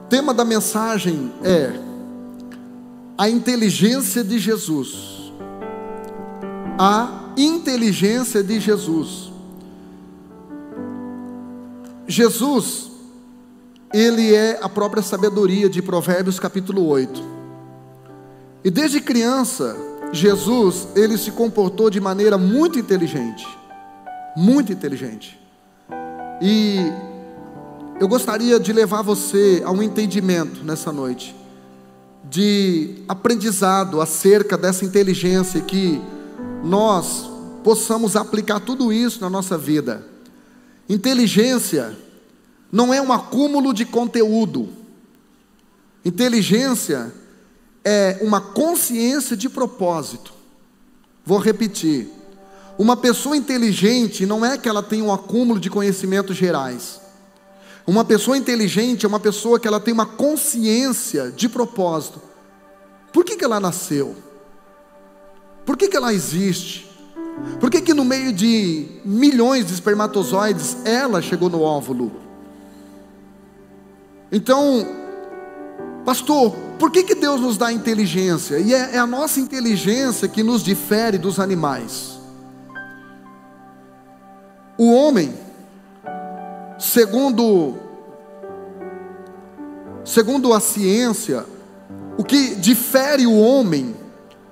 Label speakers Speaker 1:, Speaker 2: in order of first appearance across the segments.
Speaker 1: tema da mensagem é a inteligência de Jesus. A inteligência de Jesus. Jesus, ele é a própria sabedoria de Provérbios capítulo 8. E desde criança, Jesus, ele se comportou de maneira muito inteligente. Muito inteligente. E eu gostaria de levar você a um entendimento nessa noite, de aprendizado acerca dessa inteligência, que nós possamos aplicar tudo isso na nossa vida. Inteligência não é um acúmulo de conteúdo. Inteligência é uma consciência de propósito. Vou repetir. Uma pessoa inteligente não é que ela tem um acúmulo de conhecimentos gerais. Uma pessoa inteligente é uma pessoa que ela tem uma consciência de propósito. Por que ela nasceu? Por que ela existe? Por que no meio de milhões de espermatozoides ela chegou no óvulo? Então, pastor, por que Deus nos dá inteligência? E é a nossa inteligência que nos difere dos animais. O homem, segundo a ciência, o que difere o homem,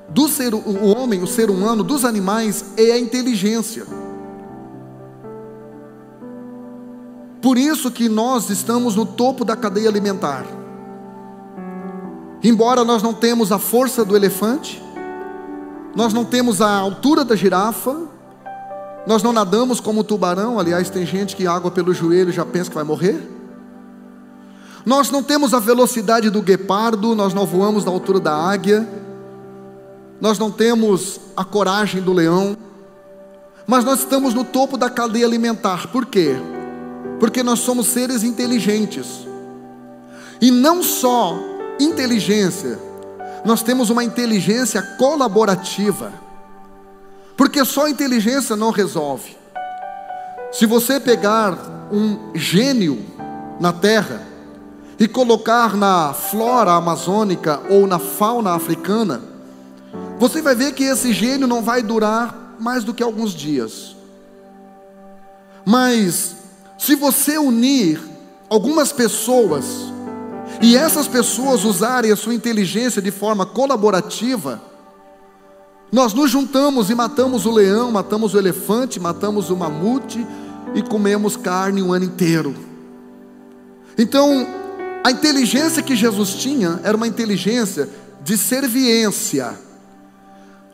Speaker 1: o ser humano, dos animais, é a inteligência. Por isso que nós estamos no topo da cadeia alimentar. Embora nós não temos a força do elefante, nós não temos a altura da girafa, nós não nadamos como o tubarão. Aliás, tem gente que água pelo joelho já pensa que vai morrer. Nós não temos a velocidade do guepardo, nós não voamos na altura da águia, nós não temos a coragem do leão, mas nós estamos no topo da cadeia alimentar. Por quê? Porque nós somos seres inteligentes. E não só inteligência, nós temos uma inteligência colaborativa. Porque só inteligência não resolve. Se você pegar um gênio na terra e colocar na flora amazônica ou na fauna africana, você vai ver que esse gênio não vai durar mais do que alguns dias. Mas se você unir algumas pessoas e essas pessoas usarem a sua inteligência de forma colaborativa, nós nos juntamos e matamos o leão, matamos o elefante, matamos o mamute e comemos carne o ano inteiro. Então, a inteligência que Jesus tinha era uma inteligência de serviência.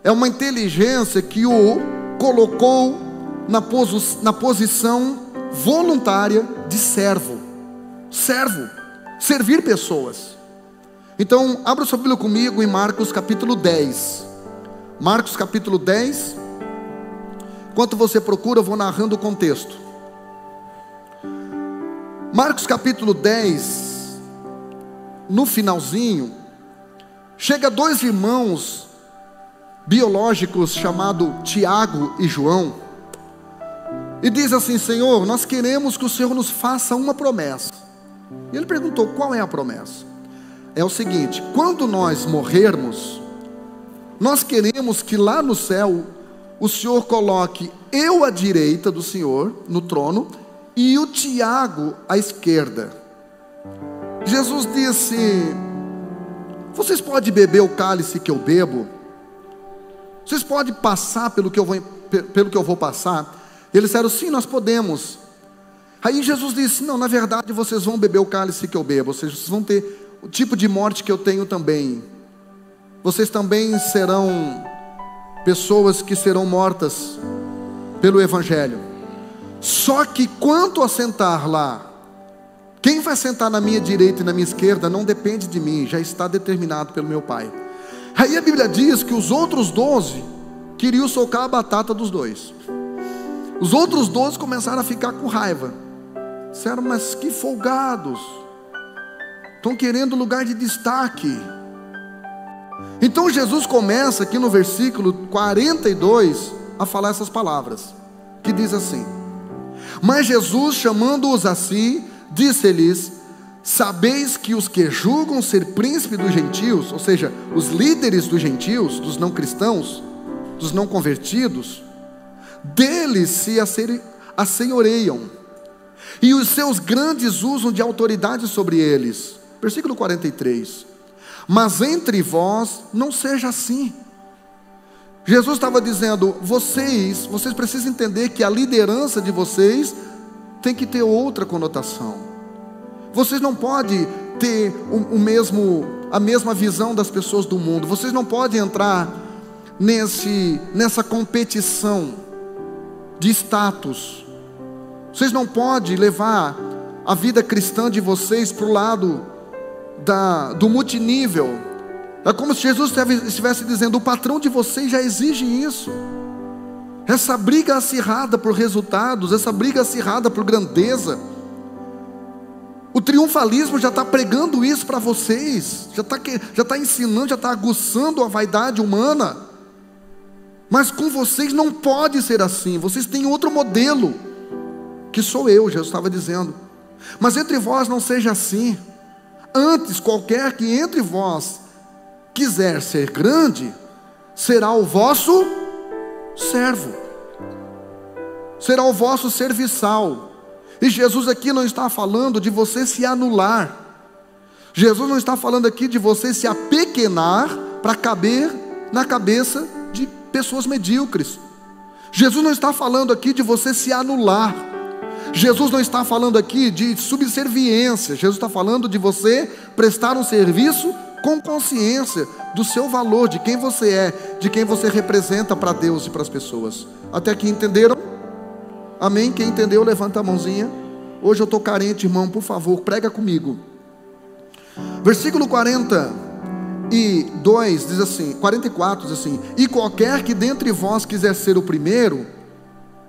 Speaker 1: É uma inteligência que o colocou na posição voluntária de servo. Servo, servir pessoas. Então, abra sua Bíblia comigo em Marcos capítulo 10. Marcos capítulo 10. Enquanto você procura, eu vou narrando o contexto. Marcos capítulo 10, no finalzinho, chega dois irmãos biológicos chamados Tiago e João, e diz assim: Senhor, nós queremos que o Senhor nos faça uma promessa. E ele perguntou: qual é a promessa? É o seguinte: quando nós morrermos, nós queremos que lá no céu o Senhor coloque eu à direita do Senhor, no trono, e o Tiago à esquerda. Jesus disse: vocês podem beber o cálice que eu bebo? Vocês podem passar pelo que eu vou passar? Eles disseram: sim, nós podemos. Aí Jesus disse: não, na verdade vocês vão beber o cálice que eu bebo, ou seja, vocês vão ter o tipo de morte que eu tenho também. Vocês também serão pessoas que serão mortas pelo Evangelho. Só que quanto a sentar lá, quem vai sentar na minha direita e na minha esquerda não depende de mim, já está determinado pelo meu Pai. Aí a Bíblia diz que os outros 12 queriam socar a batata dos dois. Os outros 12 começaram a ficar com raiva. Disseram: mas que folgados, estão querendo lugar de destaque. Então Jesus começa aqui no versículo 42 a falar essas palavras, que diz assim: mas Jesus, chamando-os a si, disse-lhes: Sabeis que os que julgam ser príncipe dos gentios, ou seja, os líderes dos gentios, dos não cristãos, dos não convertidos, deles se assenhoreiam, e os seus grandes usam de autoridade sobre eles. Versículo 43. Mas entre vós não seja assim. Jesus estava dizendo, vocês precisam entender que a liderança de vocês tem que ter outra conotação. Vocês não podem ter a mesma visão das pessoas do mundo. Vocês não podem entrar nessa competição de status. Vocês não podem levar a vida cristã de vocês para o lado do multinível. É como se Jesus estivesse dizendo, o patrão de vocês já exige isso. Essa briga acirrada por resultados, essa briga acirrada por grandeza. O triunfalismo já está pregando isso para vocês, já está ensinando, já está aguçando a vaidade humana. Mas com vocês não pode ser assim, vocês têm outro modelo, que sou eu, Jesus estava dizendo. Mas entre vós não seja assim. Antes, qualquer que entre vós quiser ser grande, será o vosso servo, será o vosso serviçal. E Jesus aqui não está falando de você se anular. Jesus não está falando aqui de você se apequenar para caber na cabeça de pessoas medíocres. Jesus não está falando aqui de você se anular. Jesus não está falando aqui de subserviência. Jesus está falando de você prestar um serviço com consciência do seu valor, de quem você é, de quem você representa para Deus e para as pessoas. Até aqui entenderam? Amém? Quem entendeu, levanta a mãozinha. Hoje eu estou carente, irmão, por favor, prega comigo. Versículo 42 diz assim, 44 diz assim: e qualquer que dentre vós quiser ser o primeiro,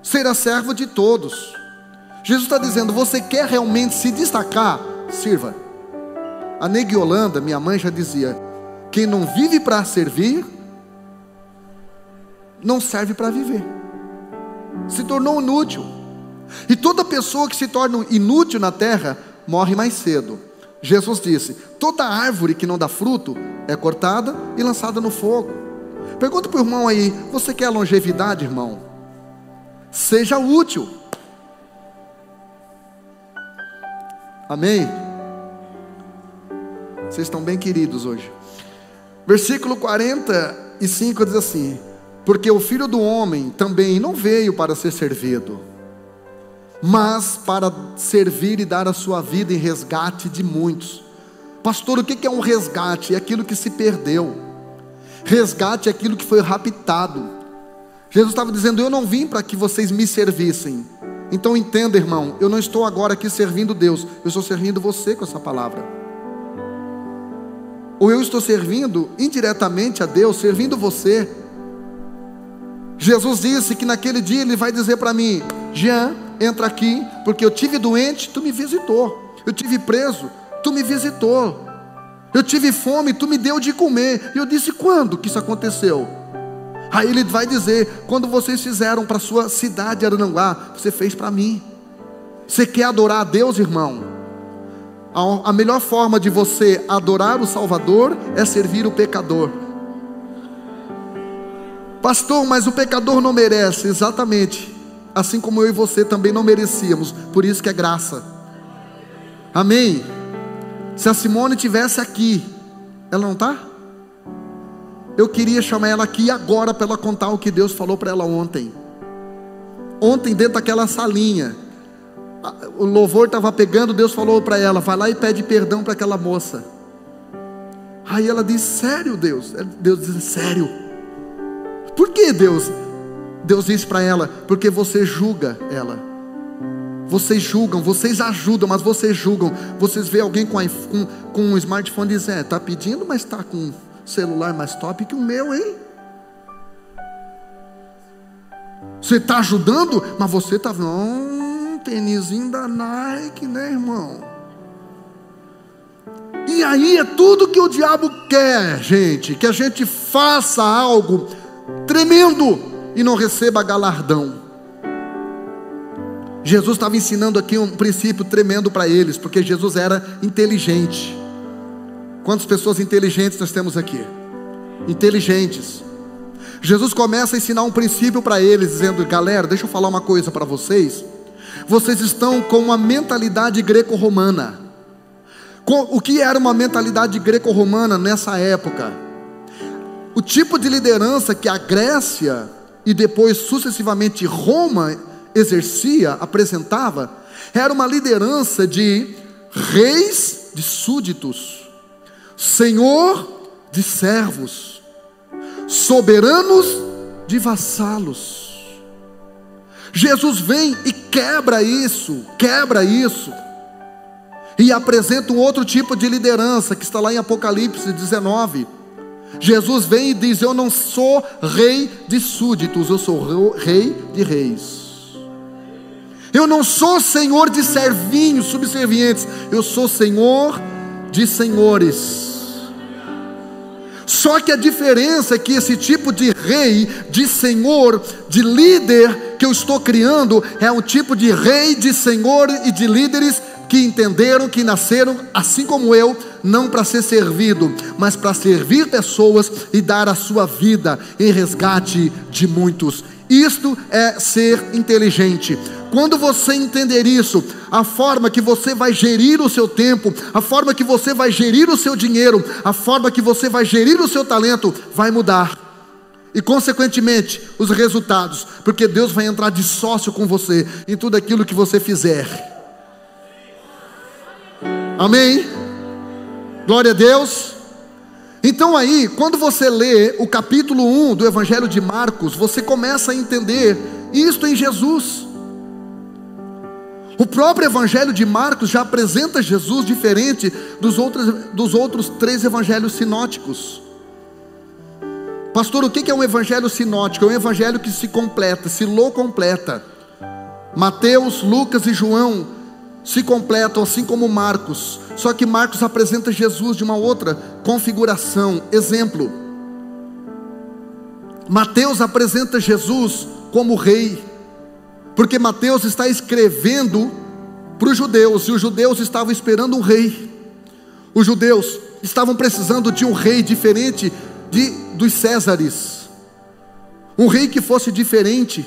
Speaker 1: será servo de todos. Jesus está dizendo, você quer realmente se destacar? Sirva. A Negue Holanda, minha mãe já dizia, quem não vive para servir, não serve para viver. Se tornou inútil. E toda pessoa que se torna inútil na terra, morre mais cedo. Jesus disse, toda árvore que não dá fruto, é cortada e lançada no fogo. Pergunta para o irmão aí, você quer longevidade, irmão? Seja útil. Amém? Vocês estão bem queridos hoje. Versículo 45 diz assim, porque o Filho do Homem também não veio para ser servido, mas para servir e dar a sua vida em resgate de muitos. Pastor, o que é um resgate? É aquilo que se perdeu. Resgate é aquilo que foi raptado. Jesus estava dizendo, eu não vim para que vocês me servissem. Então entenda, irmão, eu não estou agora aqui servindo Deus, eu estou servindo você com essa palavra. Ou eu estou servindo indiretamente a Deus, servindo você. Jesus disse que naquele dia Ele vai dizer para mim, Jean, entra aqui, porque eu tive doente, tu me visitou. Eu tive preso, tu me visitou. Eu tive fome, tu me deu de comer. E eu disse, quando que isso aconteceu? Aí Ele vai dizer, quando vocês fizeram para a sua cidade Araranguá, você fez para mim. Você quer adorar a Deus, irmão? A melhor forma de você adorar o Salvador é servir o pecador. Pastor, mas o pecador não merece. Exatamente, assim como eu e você também não merecíamos. Por isso que é graça. Amém? Se a Simone estivesse aqui, ela não está? Eu queria chamar ela aqui agora para ela contar o que Deus falou para ela ontem. Ontem dentro daquela salinha, o louvor estava pegando, Deus falou para ela, vai lá e pede perdão para aquela moça. Aí ela disse, sério Deus? Deus disse, sério? Por que Deus? Deus disse para ela, porque você julga ela. Vocês julgam, vocês ajudam, mas vocês julgam. Vocês veem alguém com um smartphone e dizem, está pedindo, mas está com um celular mais top que o meu, hein? Você está ajudando, mas você está vendo, tênisinho da Nike, né, irmão? E aí é tudo que o diabo quer, gente, que a gente faça algo tremendo e não receba galardão. Jesus estava ensinando aqui um princípio tremendo para eles, porque Jesus era inteligente. Quantas pessoas inteligentes nós temos aqui? Inteligentes. Jesus começa a ensinar um princípio para eles, dizendo: galera, deixa eu falar uma coisa para vocês. Vocês estão com uma mentalidade greco-romana. O que era uma mentalidade greco-romana nessa época? O tipo de liderança que a Grécia e depois sucessivamente Roma exercia, apresentava, era uma liderança de reis de súditos, senhor de servos, soberanos de vassalos. Jesus vem e quebra isso, e apresenta um outro tipo de liderança, que está lá em Apocalipse 19. Jesus vem e diz: eu não sou rei de súditos, eu sou rei de reis. Eu não sou senhor de servinhos, subservientes, eu sou senhor de senhores. Só que a diferença é que esse tipo de rei, de senhor, de líder que eu estou criando, é um tipo de rei, de senhor e de líderes que entenderam, que nasceram, assim como eu, não para ser servido, mas para servir pessoas e dar a sua vida em resgate de muitos. Isto é ser inteligente. Quando você entender isso, a forma que você vai gerir o seu tempo, a forma que você vai gerir o seu dinheiro, a forma que você vai gerir o seu talento, vai mudar. E consequentemente, os resultados, porque Deus vai entrar de sócio com você em tudo aquilo que você fizer. Amém? Glória a Deus. Então aí, quando você lê o capítulo 1 do Evangelho de Marcos, você começa a entender isto em Jesus. O próprio Evangelho de Marcos já apresenta Jesus diferente dos outros 3 evangelhos sinóticos. Pastor, o que é um evangelho sinótico? É um evangelho que se completa, se completa. Mateus, Lucas e João se completam, assim como Marcos. Só que Marcos apresenta Jesus de uma outra configuração. Exemplo: Mateus apresenta Jesus como rei, porque Mateus está escrevendo para os judeus, e os judeus estavam esperando um rei. Os judeus estavam precisando de um rei diferente dos Césares, um rei que fosse diferente.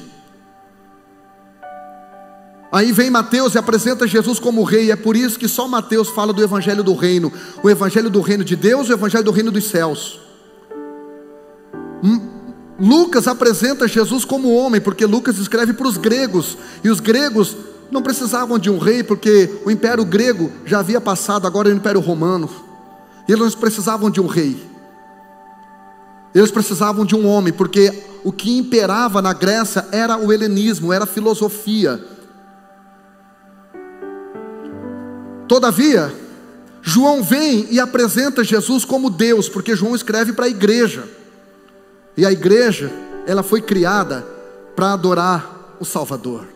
Speaker 1: Aí vem Mateus e apresenta Jesus como rei. É por isso que só Mateus fala do evangelho do reino, o evangelho do reino de Deus e o evangelho do reino dos céus. Lucas apresenta Jesus como homem, porque Lucas escreve para os gregos, e os gregos não precisavam de um rei, porque o império grego já havia passado, agora é o império romano, e eles não precisavam de um rei, eles precisavam de um homem, porque o que imperava na Grécia era o helenismo, era a filosofia. Todavia, João vem e apresenta Jesus como Deus, porque João escreve para a igreja, e a igreja, ela foi criada para adorar o Salvador.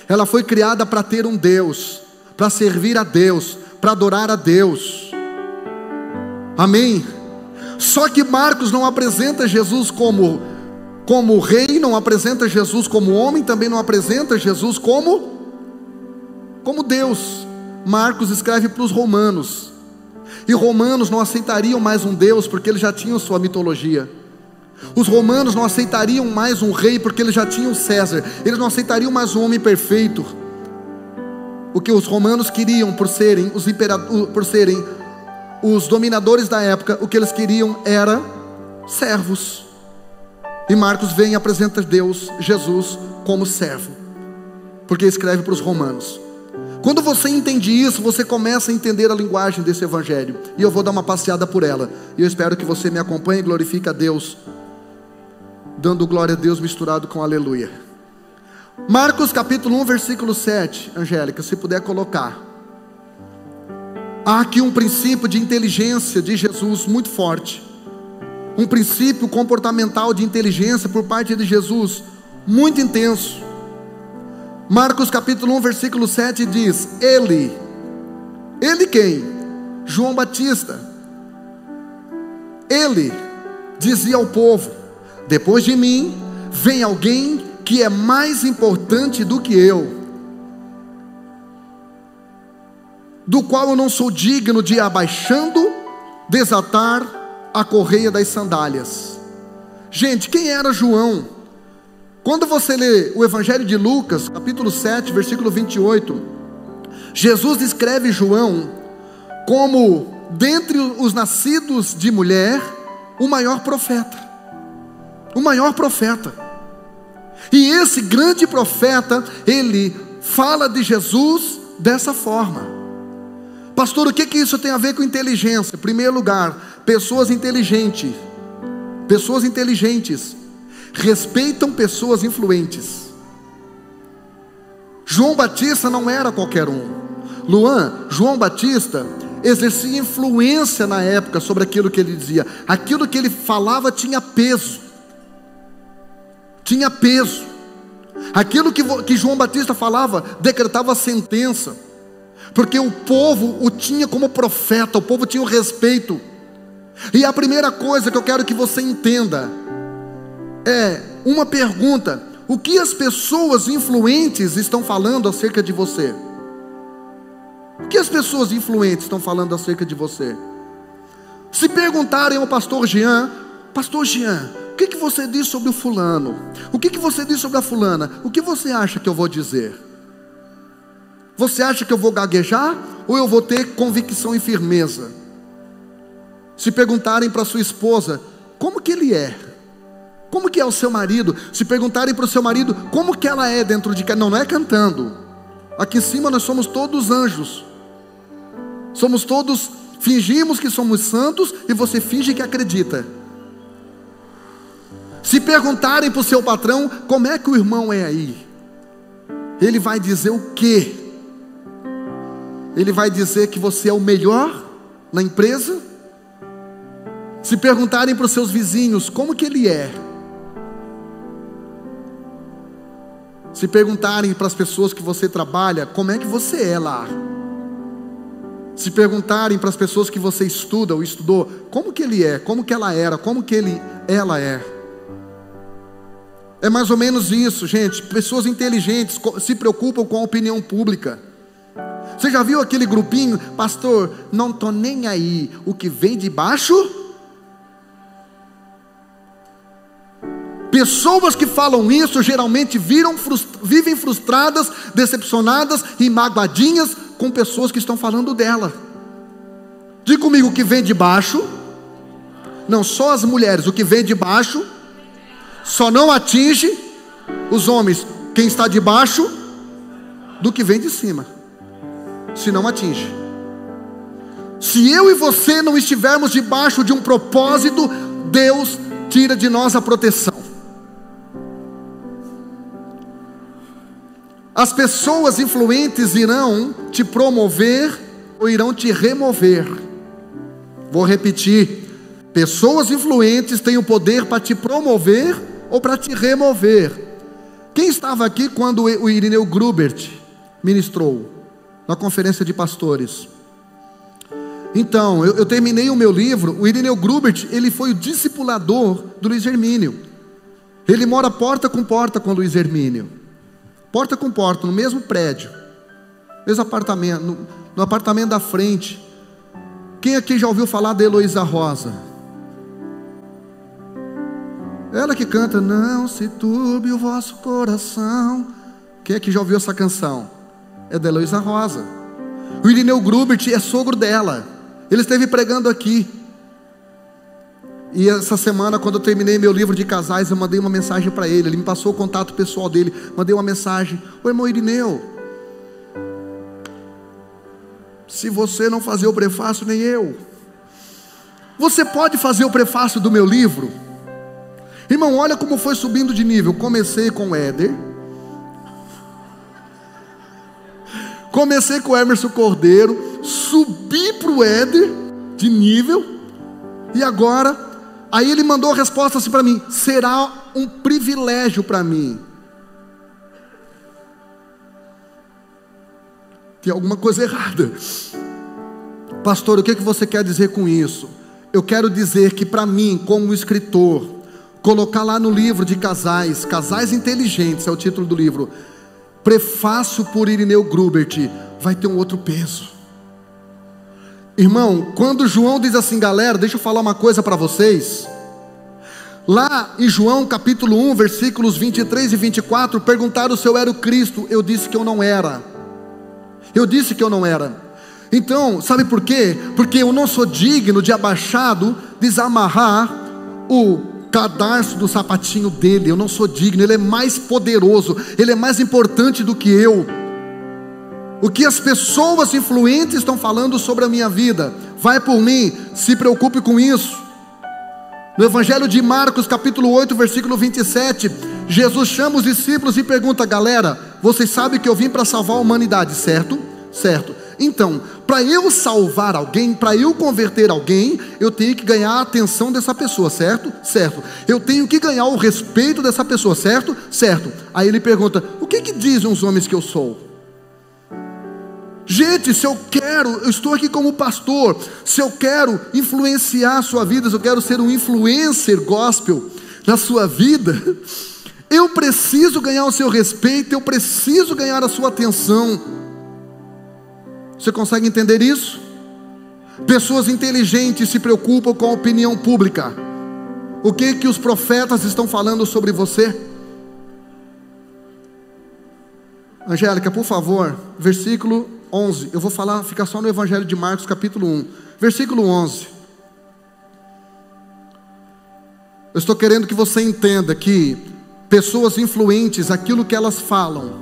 Speaker 1: Ela foi criada para ter um Deus, para servir a Deus, para adorar a Deus. Amém? Só que Marcos não apresenta Jesus como rei, não apresenta Jesus como homem, também não apresenta Jesus como Deus. Marcos escreve para os romanos, e romanos não aceitariam mais um Deus, porque eles já tinham sua mitologia. Os romanos não aceitariam mais um rei, porque eles já tinham César. Eles não aceitariam mais um homem perfeito. O que os romanos queriam, por serem os dominadores da época, o que eles queriam era servos. E Marcos vem e apresenta Jesus como servo, porque escreve para os romanos. Quando você entende isso, você começa a entender a linguagem desse evangelho, e eu vou dar uma passeada por ela, e eu espero que você me acompanhe e glorifique a Deus, dando glória a Deus misturado com aleluia. Marcos capítulo 1 versículo 7, Angélica, se puder colocar. Há aqui um princípio de inteligência de Jesus muito forte, um princípio comportamental de inteligência por parte de Jesus muito intenso. Marcos capítulo 1 versículo 7 diz: Ele quem? João Batista. Ele dizia ao povo: depois de mim vem alguém que é mais importante do que eu, do qual eu não sou digno de, abaixando, desatar a correia das sandálias. Gente, quem era João? Quando você lê o Evangelho de Lucas, capítulo 7, versículo 28, Jesus descreve João como, dentre os nascidos de mulher, o maior profeta. O maior profeta. E esse grande profeta, ele fala de Jesus dessa forma. Pastor, o que isso tem a ver com inteligência? Em primeiro lugar, pessoas inteligentes respeitam pessoas influentes. João Batista não era qualquer um. João Batista exercia influência na época sobre aquilo que ele dizia. Aquilo que ele falava tinha peso. Tinha peso. Aquilo que João Batista falava decretava sentença, porque o povo o tinha como profeta, o povo tinha o respeito. E a primeira coisa que eu quero que você entenda é uma pergunta: o que as pessoas influentes estão falando acerca de você? O que as pessoas influentes estão falando acerca de você? Se perguntarem ao pastor Jean, o que você diz sobre o fulano? O que você diz sobre a fulana? O que você acha que eu vou dizer? Você acha que eu vou gaguejar? Ou eu vou ter convicção e firmeza? Se perguntarem para sua esposa, como que ele é? Como que é o seu marido? Se perguntarem para o seu marido, como que ela é dentro de casa? Não é cantando. Aqui em cima nós somos todos anjos. Somos todos, fingimos que somos santos e você finge que acredita. Se perguntarem para o seu patrão, como é que o irmão é aí? Ele vai dizer o quê? Ele vai dizer que você é o melhor na empresa? Se perguntarem para os seus vizinhos, como que ele é? Se perguntarem para as pessoas que você trabalha, como é que você é lá? Se perguntarem para as pessoas que você estuda ou estudou, como que ele é? Como que ela era? Como que ela é? É mais ou menos isso, gente. Pessoas inteligentes se preocupam com a opinião pública. Você já viu aquele grupinho? Pastor, não estou nem aí. O que vem de baixo? Pessoas que falam isso geralmente vivem frustradas, decepcionadas e magoadinhas com pessoas que estão falando dela. Diga comigo, o que vem de baixo? Não, só as mulheres. O que vem de baixo só não atinge os homens. Quem está debaixo do que vem de cima, se não atinge. Se eu e você não estivermos debaixo de um propósito, Deus tira de nós a proteção. As pessoas influentes irão te promover ou irão te remover. Vou repetir: pessoas influentes têm o poder para te promover ou para te remover. Quem estava aqui quando o Irineu Grubert ministrou na conferência de pastores? Então, eu terminei o meu livro. O Irineu Grubert, ele foi o discipulador do Luiz Hermínio. Ele mora porta com o Luiz Hermínio, porta com porta, no mesmo prédio, mesmo apartamento, no apartamento da frente. Quem aqui já ouviu falar da Heloísa Rosa? Ela que canta, não se turbe o vosso coração. Quem aqui já ouviu essa canção? É da Heloísa Rosa. O Irineu Grubert é sogro dela. Ele esteve pregando aqui. E essa semana, quando eu terminei meu livro de casais, eu mandei uma mensagem para ele. Ele me passou o contato pessoal dele. Mandei uma mensagem: oi, irmão Irineu, se você não fazer o prefácio, nem eu. Você pode fazer o prefácio do meu livro? Irmão, olha como foi subindo de nível. Comecei com o Éder, comecei com o Emerson Cordeiro, subi para o Éder de nível, e agora, aí ele mandou a resposta assim para mim: será um privilégio para mim. Tem alguma coisa errada. Pastor, o que você quer dizer com isso? Eu quero dizer que para mim, como escritor, colocar lá no livro de casais, Casais Inteligentes é o título do livro, prefácio por Irineu Grubert, vai ter um outro peso. Irmão, quando João diz assim, galera, deixa eu falar uma coisa para vocês. Lá em João capítulo 1, versículos 23 e 24, perguntaram se eu era o Cristo. Eu disse que eu não era. Eu disse que eu não era. Então, sabe por quê? Porque eu não sou digno de abaixado desamarrar o cadarço do sapatinho dele. Eu não sou digno, ele é mais poderoso, ele é mais importante do que eu. O que as pessoas influentes estão falando sobre a minha vida, vai por mim, se preocupe com isso. No Evangelho de Marcos, capítulo 8, versículo 27, Jesus chama os discípulos e pergunta, galera, vocês sabem que eu vim para salvar a humanidade, certo? Certo. Então, para eu salvar alguém, para eu converter alguém, eu tenho que ganhar a atenção dessa pessoa, certo? Certo. Eu tenho que ganhar o respeito dessa pessoa, certo? Certo. Aí ele pergunta, o que dizem os homens que eu sou? Gente, se eu quero, eu estou aqui como pastor, se eu quero influenciar a sua vida, se eu quero ser um influencer gospel na sua vida, eu preciso ganhar o seu respeito, eu preciso ganhar a sua atenção. Você consegue entender isso? Pessoas inteligentes se preocupam com a opinião pública. O que os profetas estão falando sobre você? Angélica, por favor, versículo 11. Eu vou ficar só no Evangelho de Marcos, capítulo 1, versículo 11. Eu estou querendo que você entenda que pessoas influentes, aquilo que elas falam,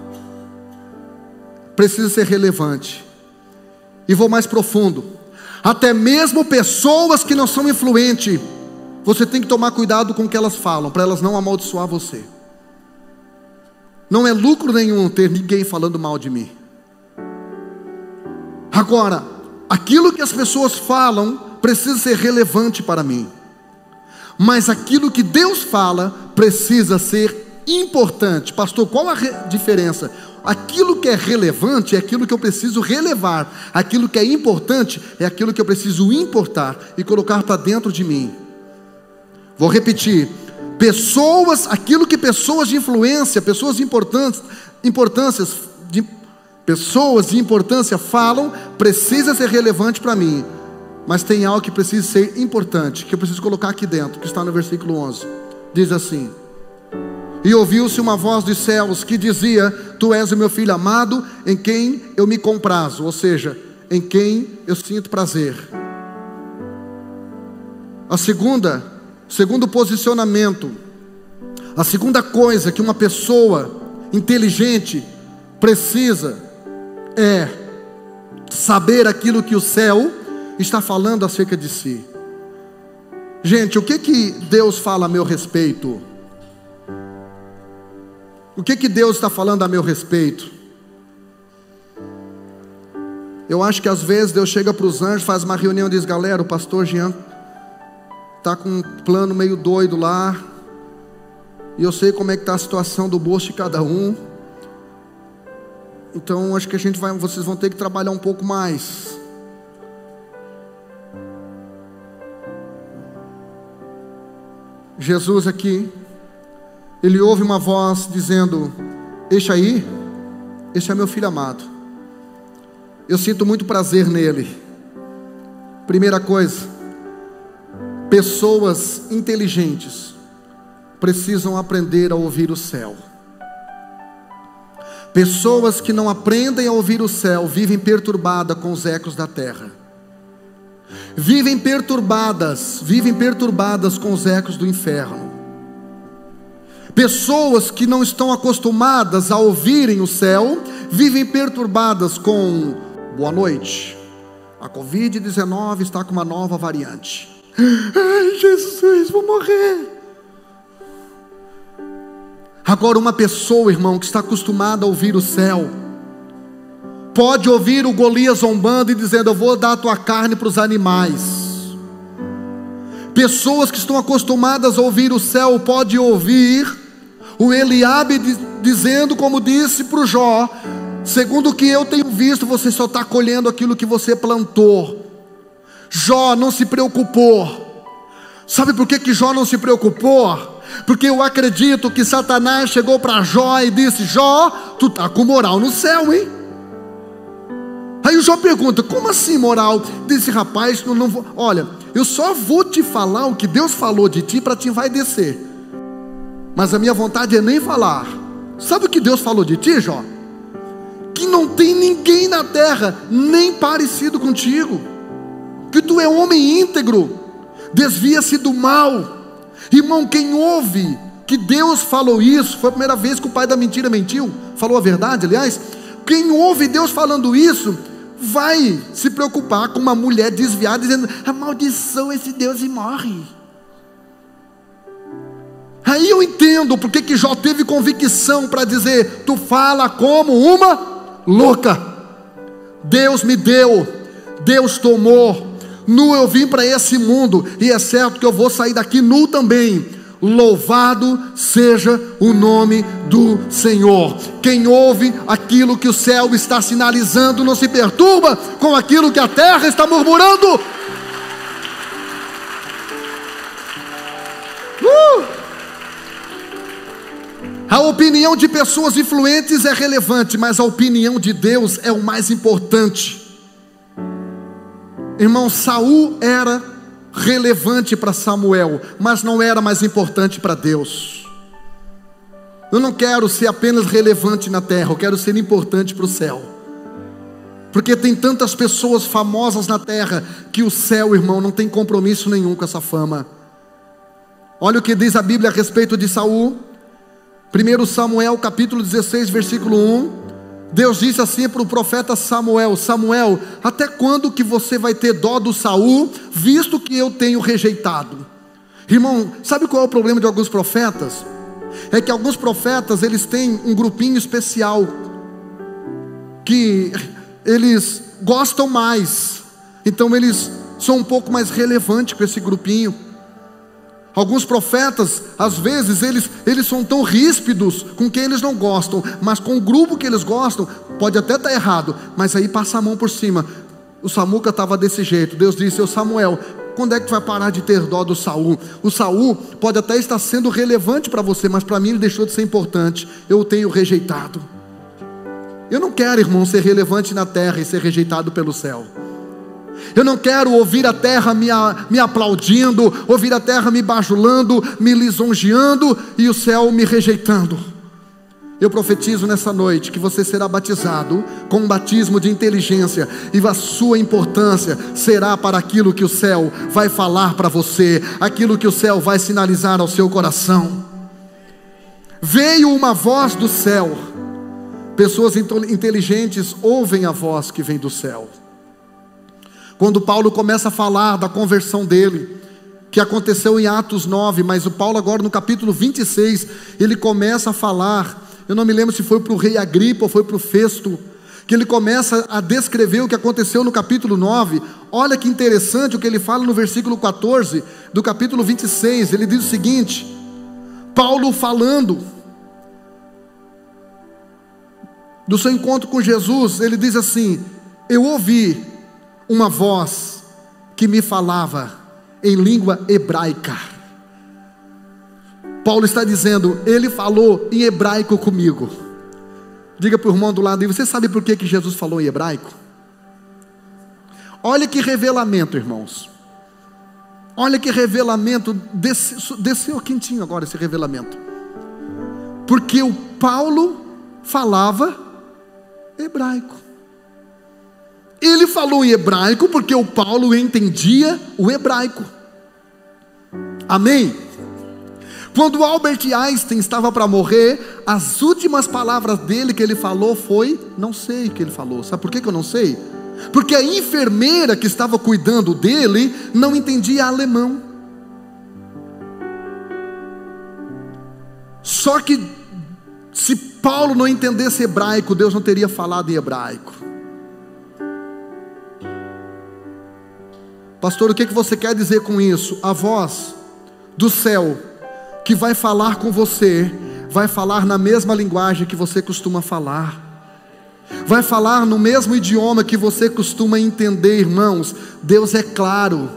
Speaker 1: precisa ser relevante. E vou mais profundo. Até mesmo pessoas que não são influentes, você tem que tomar cuidado com o que elas falam, para elas não amaldiçoar você. Não é lucro nenhum ter ninguém falando mal de mim. Agora, aquilo que as pessoas falam precisa ser relevante para mim. Mas aquilo que Deus fala precisa ser importante. Pastor, qual a diferença? Aquilo que é relevante é aquilo que eu preciso relevar. Aquilo que é importante é aquilo que eu preciso importar e colocar para dentro de mim. Vou repetir. Aquilo que pessoas de influência, pessoas de importância falam, precisa ser relevante para mim. Mas tem algo que precisa ser importante, que eu preciso colocar aqui dentro, que está no versículo 11. Diz assim: e ouviu-se uma voz dos céus que dizia, tu és o meu filho amado, em quem eu me comprazo, ou seja, em quem eu sinto prazer. Segundo posicionamento, a segunda coisa que uma pessoa inteligente precisa é saber aquilo que o céu está falando acerca de si. Gente, o que Deus fala a meu respeito? O que Deus está falando a meu respeito? Eu acho que às vezes Deus chega para os anjos, faz uma reunião e diz, galera, o pastor Jean está com um plano meio doido lá, e eu sei como é que está a situação do bolso de cada um, então acho que vocês vão ter que trabalhar um pouco mais. Jesus aqui, ele ouve uma voz dizendo, este é meu filho amado, eu sinto muito prazer nele. Primeira coisa, pessoas inteligentes precisam aprender a ouvir o céu. Pessoas que não aprendem a ouvir o céu vivem perturbadas com os ecos da terra. Vivem perturbadas com os ecos do inferno. Pessoas que não estão acostumadas a ouvirem o céu vivem perturbadas com boa noite, a Covid-19 está com uma nova variante. Ai, Jesus, vou morrer. Agora, uma pessoa, irmão, que está acostumada a ouvir o céu, pode ouvir o Golias zombando e dizendo, eu vou dar a tua carne para os animais. Pessoas que estão acostumadas a ouvir o céu, pode ouvir o Eliabe dizendo, como disse para o Jó, segundo o que eu tenho visto, você só está colhendo aquilo que você plantou. Jó não se preocupou. Sabe por que Jó não se preocupou? Porque eu acredito que Satanás chegou para Jó e disse, Jó, tu está com moral no céu, hein? Aí Jó pergunta: como assim, moral desse rapaz? Eu não vou... Olha, eu só vou te falar o que Deus falou de ti para te envaidecer, mas a minha vontade é nem falar. Sabe o que Deus falou de ti, Jó? Que não tem ninguém na terra nem parecido contigo, que tu é homem íntegro, desvia-se do mal. Irmão, quem ouve que Deus falou isso, foi a primeira vez que o pai da mentira mentiu, falou a verdade, aliás. Quem ouve Deus falando isso, vai se preocupar com uma mulher desviada, dizendo: amaldiçoa esse Deus e morre. Aí eu entendo porque que Jó teve convicção para dizer: tu fala como uma louca. Deus me deu, Deus tomou, nu eu vim para esse mundo, e é certo que eu vou sair daqui nu também. Louvado seja o nome do Senhor. Quem ouve aquilo que o céu está sinalizando não se perturba com aquilo que a terra está murmurando. A opinião de pessoas influentes é relevante, mas a opinião de Deus é o mais importante. Irmão, Saul era relevante para Samuel, mas não era mais importante para Deus. Eu não quero ser apenas relevante na terra, eu quero ser importante para o céu, porque tem tantas pessoas famosas na terra, que o céu, irmão, não tem compromisso nenhum com essa fama. Olha o que diz a Bíblia a respeito de Saul. 1 Samuel capítulo 16 versículo 1, Deus disse assim para o profeta Samuel: Samuel, até quando que você vai ter dó do Saul, visto que eu tenho rejeitado? Irmão, sabe qual é o problema de alguns profetas? É que alguns profetas, eles têm um grupinho especial, que eles gostam mais, então eles são um pouco mais relevantes com esse grupinho. Alguns profetas, às vezes, eles são tão ríspidos com quem eles não gostam, mas com o grupo que eles gostam, pode até estar errado, mas aí passa a mão por cima. O Samuca estava desse jeito. Deus disse: ô Samuel, quando é que tu vai parar de ter dó do Saul? O Saul pode até estar sendo relevante para você, mas para mim ele deixou de ser importante. Eu o tenho rejeitado. Eu não quero, irmão, ser relevante na terra e ser rejeitado pelo céu. Eu não quero ouvir a terra me aplaudindo, ouvir a terra me bajulando, me lisonjeando, e o céu me rejeitando. Eu profetizo nessa noite que você será batizado com um batismo de inteligência, e a sua importância será para aquilo que o céu vai falar para você, aquilo que o céu vai sinalizar ao seu coração. Veio uma voz do céu. Pessoas inteligentes ouvem a voz que vem do céu. Quando Paulo começa a falar da conversão dele, que aconteceu em Atos 9, mas o Paulo agora no capítulo 26, ele começa a falar, eu não me lembro se foi para o rei Agripa ou foi para o Festo, que ele começa a descrever o que aconteceu no capítulo 9. Olha que interessante o que ele fala no versículo 14, do capítulo 26, ele diz o seguinte, Paulo falando do seu encontro com Jesus, ele diz assim: eu ouvi uma voz que me falava em língua hebraica. Paulo está dizendo, ele falou em hebraico comigo. Diga para o irmão do lado: e você sabe por que Jesus falou em hebraico? Olha que revelamento, irmãos. Olha que revelamento, desceu quentinho agora esse revelamento. Porque o Paulo falava hebraico. Ele falou em hebraico porque o Paulo entendia o hebraico. Amém? Quando Albert Einstein estava para morrer, as últimas palavras dele que ele falou foi: não sei o que ele falou. Sabe por que eu não sei? Porque a enfermeira que estava cuidando dele não entendia alemão. Só que se Paulo não entendesse hebraico, Deus não teria falado em hebraico. Pastor, o que você quer dizer com isso? A voz do céu que vai falar com você, vai falar na mesma linguagem que você costuma falar, vai falar no mesmo idioma que você costuma entender, irmãos. Deus é claro.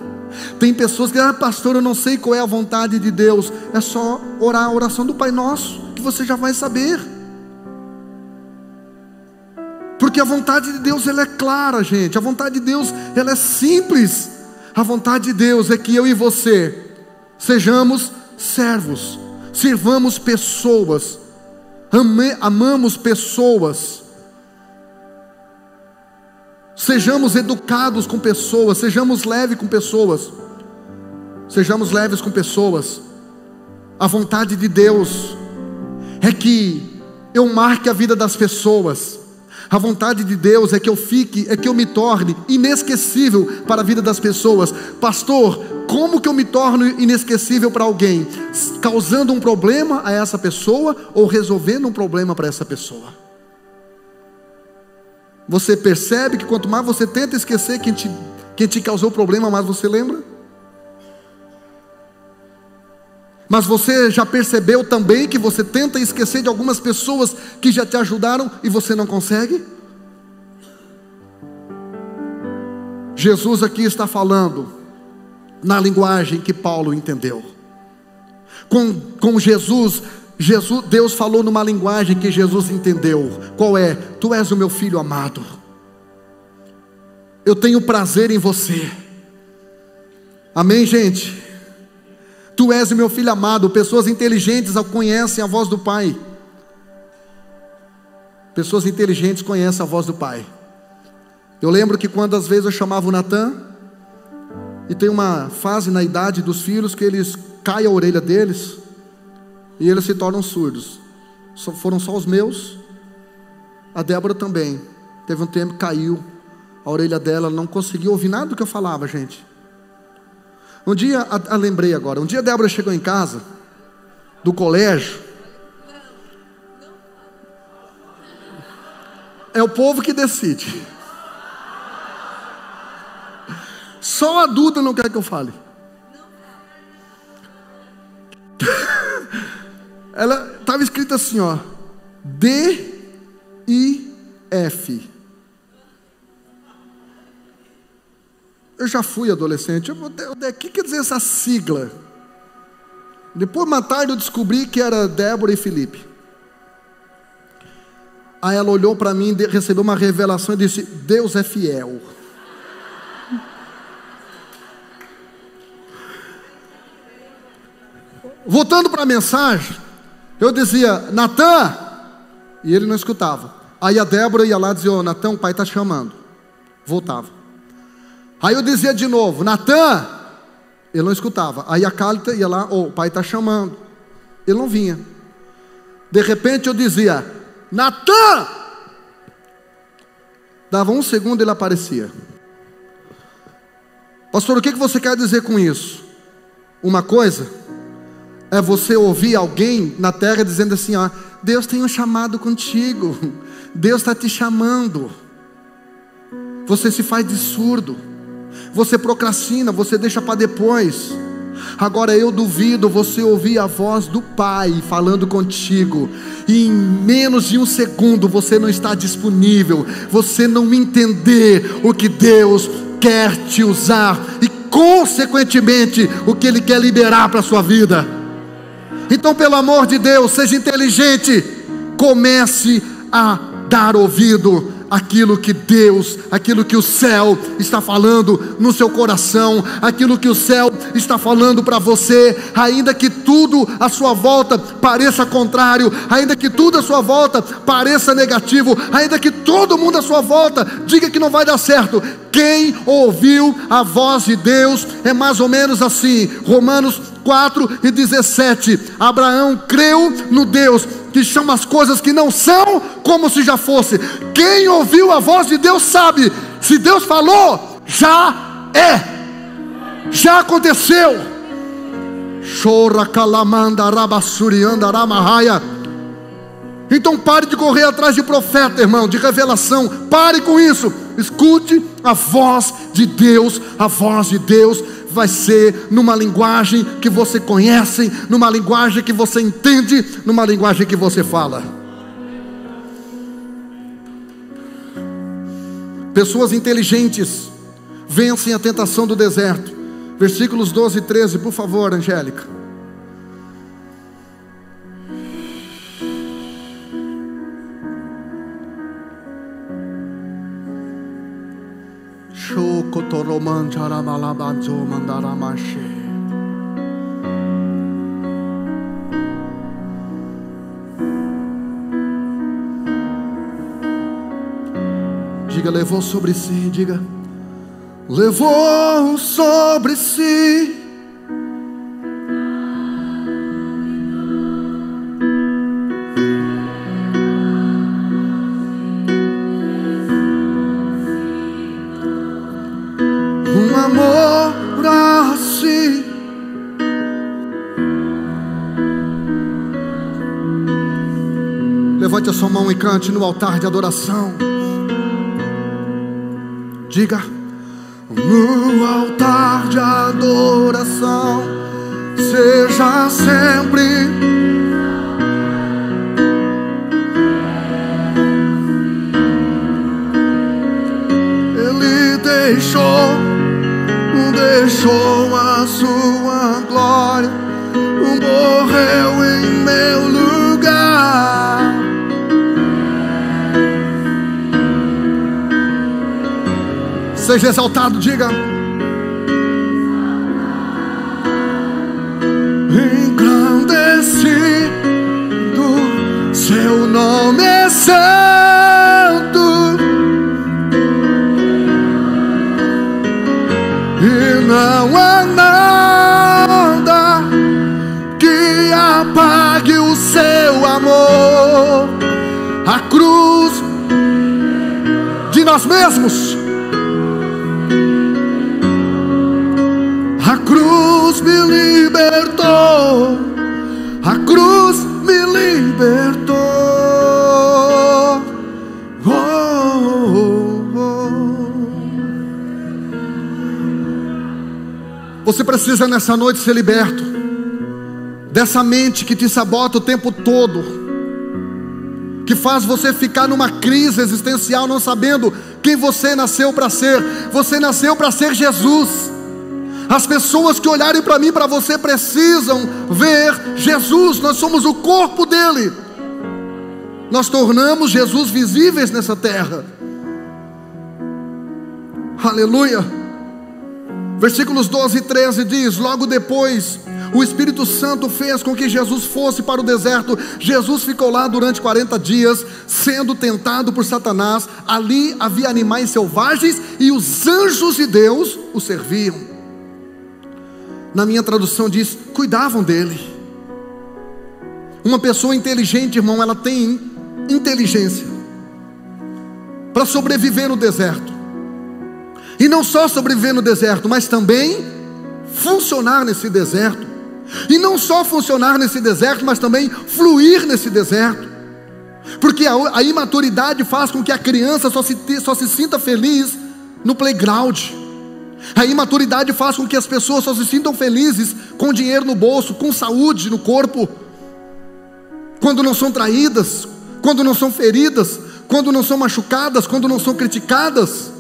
Speaker 1: Tem pessoas que: pastor, eu não sei qual é a vontade de Deus. É só orar a oração do Pai Nosso, que você já vai saber. Porque Porque a vontade de Deus, ela é clara, gente. A vontade de Deus, ela é simples. A vontade de Deus é que eu e você sejamos servos, sirvamos pessoas, amamos pessoas, sejamos educados com pessoas, sejamos leves com pessoas, sejamos leves com pessoas. A vontade de Deus é que eu marque a vida das pessoas. A vontade de Deus é que eu me torne inesquecível para a vida das pessoas. Pastor, como que eu me torno inesquecível para alguém? Causando um problema a essa pessoa ou resolvendo um problema para essa pessoa? Você percebe que quanto mais você tenta esquecer quem te causou problema, mais você lembra? Mas você já percebeu também que você tenta esquecer de algumas pessoas que já te ajudaram e você não consegue? Jesus aqui está falando na linguagem que Paulo entendeu. Com Jesus, Deus falou numa linguagem que Jesus entendeu. Qual é? Tu és o meu filho amado. Eu tenho prazer em você. Amém, gente? Tu és o meu filho amado. Pessoas inteligentes conhecem a voz do Pai. Pessoas inteligentes conhecem a voz do Pai. Eu lembro que quando às vezes eu chamava o Natan, e tem uma fase na idade dos filhos que eles caem a orelha deles e eles se tornam surdos. Foram só os meus. A Débora também. Teve um tempo que caiu a orelha dela, ela não conseguiu ouvir nada do que eu falava, gente. Um dia, lembrei agora, um dia a Débora chegou em casa, do colégio. É o povo que decide. Só a Duda não quer que eu fale. Ela estava escrito assim, ó, D-I-F. Eu já fui adolescente. O que quer dizer essa sigla? Depois, mais tarde, eu descobri que era Débora e Felipe. Aí ela olhou para mim, recebeu uma revelação e disse: Deus é fiel. Voltando para a mensagem, eu dizia: Natan, e ele não escutava. Aí a Débora ia lá e dizia: Natan, o pai está te chamando. Voltava. Aí eu dizia de novo: Natan, ele não escutava. Aí a Cálita ia lá: o pai está chamando. Ele não vinha. De repente eu dizia: Natan! Dava um segundo e ele aparecia. Pastor, o que você quer dizer com isso? Uma coisa é você ouvir alguém na terra dizendo assim: ó, Deus tem um chamado contigo, Deus está te chamando. Você se faz de surdo, você procrastina, você deixa para depois. Agora eu duvido você ouvir a voz do Pai falando contigo, e em menos de um segundo você não está disponível, você não entender o que Deus quer te usar, e consequentemente o que Ele quer liberar para a sua vida. Então, pelo amor de Deus, seja inteligente, comece a dar ouvido àquilo que Deus, aquilo que o céu está falando no seu coração, aquilo que o céu está falando para você, ainda que tudo à sua volta pareça contrário, ainda que tudo à sua volta pareça negativo, ainda que todo mundo à sua volta diga que não vai dar certo. Quem ouviu a voz de Deus é mais ou menos assim, Romanos 4:17, Abraão creu no Deus que chama as coisas que não são como se já fosse. Quem ouviu a voz de Deus sabe, se Deus falou, já é, já aconteceu. Chora calamanda rabassurianda ramahaya. Então pare de correr atrás de profeta, irmão, de revelação. Pare com isso. Escute a voz de Deus. A voz de Deus vai ser numa linguagem que você conhece, numa linguagem que você entende, numa linguagem que você fala. Pessoas inteligentes vencem a tentação do deserto. Versículos 12 e 13, por favor, Angélica. Diga, levou sobre si. Diga, levou sobre si um amor assim. Levante a sua mão e cante no altar de adoração. Diga, no altar de adoração, seja sempre Ele deixou a sua glória, morreu em meu lugar. Seja exaltado, diga, engrandecido, seu nome é santo, e não há nada que apague o seu amor. A cruz de nós mesmos, a cruz me libertou, a cruz me libertou. Você precisa nessa noite ser liberto dessa mente que te sabota o tempo todo, que faz você ficar numa crise existencial, não sabendo quem você nasceu para ser. Você nasceu para ser Jesus. As pessoas que olharem para mim, para você, precisam ver Jesus. Nós somos o corpo dele. Nós tornamos Jesus visíveis nessa terra. Aleluia. Versículos 12 e 13 diz: logo depois o Espírito Santo fez com que Jesus fosse para o deserto. Jesus ficou lá durante 40 dias, sendo tentado por Satanás. Ali havia animais selvagens e os anjos de Deus o serviam. Na minha tradução diz: cuidavam dele. Uma pessoa inteligente, irmão, ela tem inteligência para sobreviver no deserto. E não só sobreviver no deserto, mas também funcionar nesse deserto. E não só funcionar nesse deserto, mas também fluir nesse deserto. Porque a imaturidade faz com que a criança só se sinta feliz no playground. A imaturidade faz com que as pessoas só se sintam felizes com dinheiro no bolso, com saúde no corpo, quando não são traídas, quando não são feridas, quando não são machucadas, quando não são criticadas.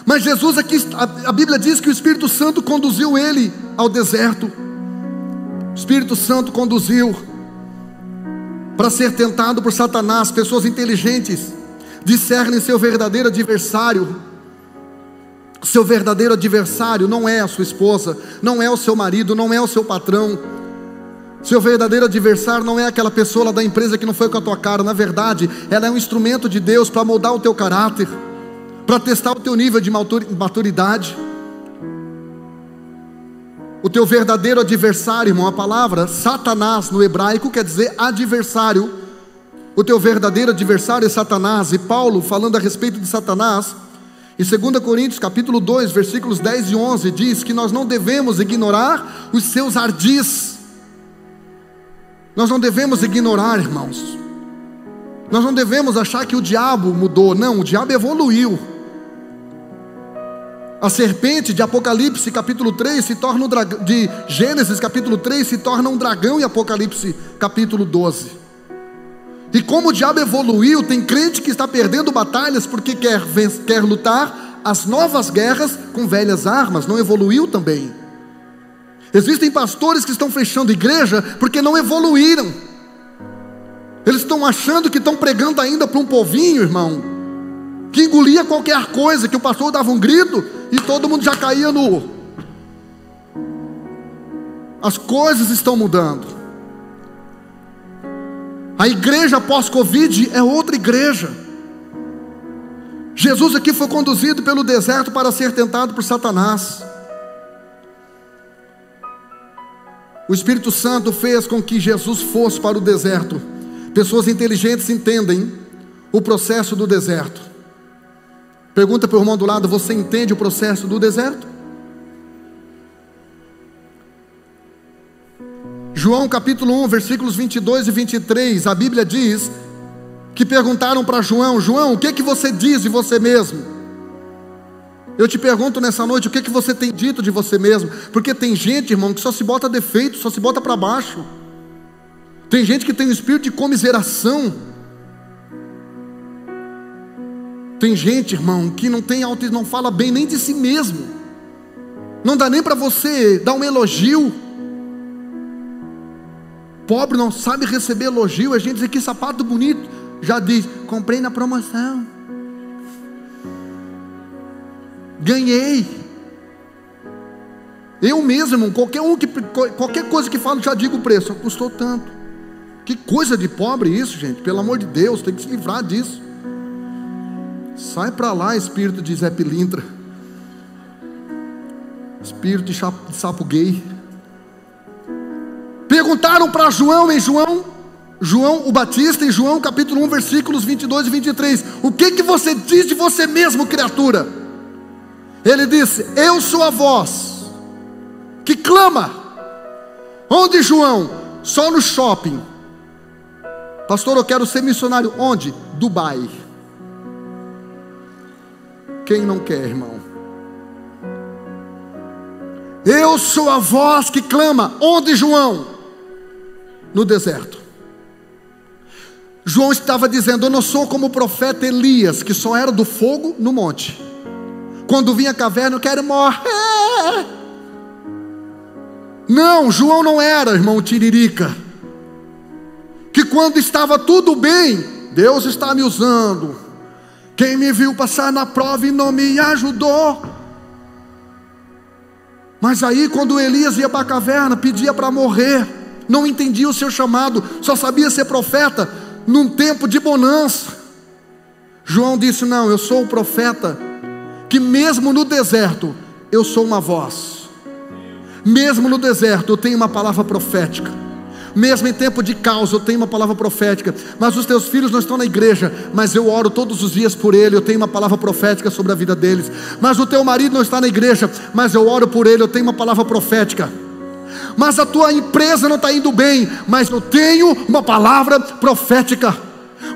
Speaker 1: Mas Jesus aqui, a Bíblia diz que o Espírito Santo conduziu ele ao deserto. O Espírito Santo conduziu para ser tentado por Satanás. Pessoas inteligentes discernem seu verdadeiro adversário. Seu verdadeiro adversário não é a sua esposa, não é o seu marido, não é o seu patrão. Seu verdadeiro adversário não é aquela pessoa lá da empresa que não foi com a tua cara. Na verdade, ela é um instrumento de Deus para moldar o teu caráter, para testar o teu nível de maturidade. O teu verdadeiro adversário, irmão, a palavra Satanás no hebraico quer dizer adversário. O teu verdadeiro adversário é Satanás. E Paulo, falando a respeito de Satanás, em 2 Coríntios capítulo 2, versículos 10 e 11, diz que nós não devemos ignorar os seus ardis. Nós não devemos ignorar, irmãos. Nós não devemos achar que o diabo mudou. Não, o diabo evoluiu. A serpente de Apocalipse capítulo 3 se torna um dragão, de Gênesis capítulo 3 se torna um dragão em Apocalipse capítulo 12. E como o diabo evoluiu, tem crente que está perdendo batalhas porque quer lutar as novas guerras com velhas armas. Não evoluiu também. Existem pastores que estão fechando igreja porque não evoluíram. Eles estão achando que estão pregando ainda para um povinho, irmão, que engolia qualquer coisa, que o pastor dava um grito e todo mundo já caía no... As coisas estão mudando. A igreja pós-Covid é outra igreja. Jesus aqui foi conduzido pelo deserto para ser tentado por Satanás. O Espírito Santo fez com que Jesus fosse para o deserto. Pessoas inteligentes entendem o processo do deserto. Pergunta para o irmão do lado: você entende o processo do deserto? João capítulo 1, versículos 22 e 23, a Bíblia diz que perguntaram para João: João, o que você diz de você mesmo? Eu te pergunto nessa noite, o que você tem dito de você mesmo? Porque tem gente, irmão, que só se bota defeito, só se bota para baixo. Tem gente que tem um espírito de comiseração. Tem gente, irmão, que não tem auto, não fala bem nem de si mesmo. Não dá nem para você dar um elogio. Pobre não sabe receber elogio. A gente diz: que sapato bonito. Já diz: comprei na promoção, ganhei. Eu mesmo, irmão, qualquer coisa que falo, já digo o preço. Custou tanto. Que coisa de pobre isso, gente. Pelo amor de Deus, tem que se livrar disso. Sai para lá, espírito de Zé Pilintra, espírito de sapo gay. Perguntaram para João, em João o Batista, em João capítulo 1, versículos 22 e 23, o que você diz de você mesmo, criatura? Ele disse: eu sou a voz que clama. Onde, João? Só no shopping. Pastor, eu quero ser missionário. Onde? Dubai. Quem não quer, irmão? Eu sou a voz que clama. Onde, João? No deserto. João estava dizendo: eu não sou como o profeta Elias, que só era do fogo no monte. Quando vinha a caverna, eu quero morrer. Não, João não era, irmão Tiririca, que quando estava tudo bem, Deus está me usando. Quem me viu passar na prova e não me ajudou. Mas aí quando Elias ia para a caverna, pedia para morrer, não entendia o seu chamado, só sabia ser profeta num tempo de bonança. João disse: não, eu sou o profeta que mesmo no deserto eu sou uma voz. Mesmo no deserto eu tenho uma palavra profética. Mesmo em tempo de caos eu tenho uma palavra profética. Mas os teus filhos não estão na igreja, mas eu oro todos os dias por ele, eu tenho uma palavra profética sobre a vida deles. Mas o teu marido não está na igreja, mas eu oro por ele, eu tenho uma palavra profética. Mas a tua empresa não está indo bem, mas eu tenho uma palavra profética.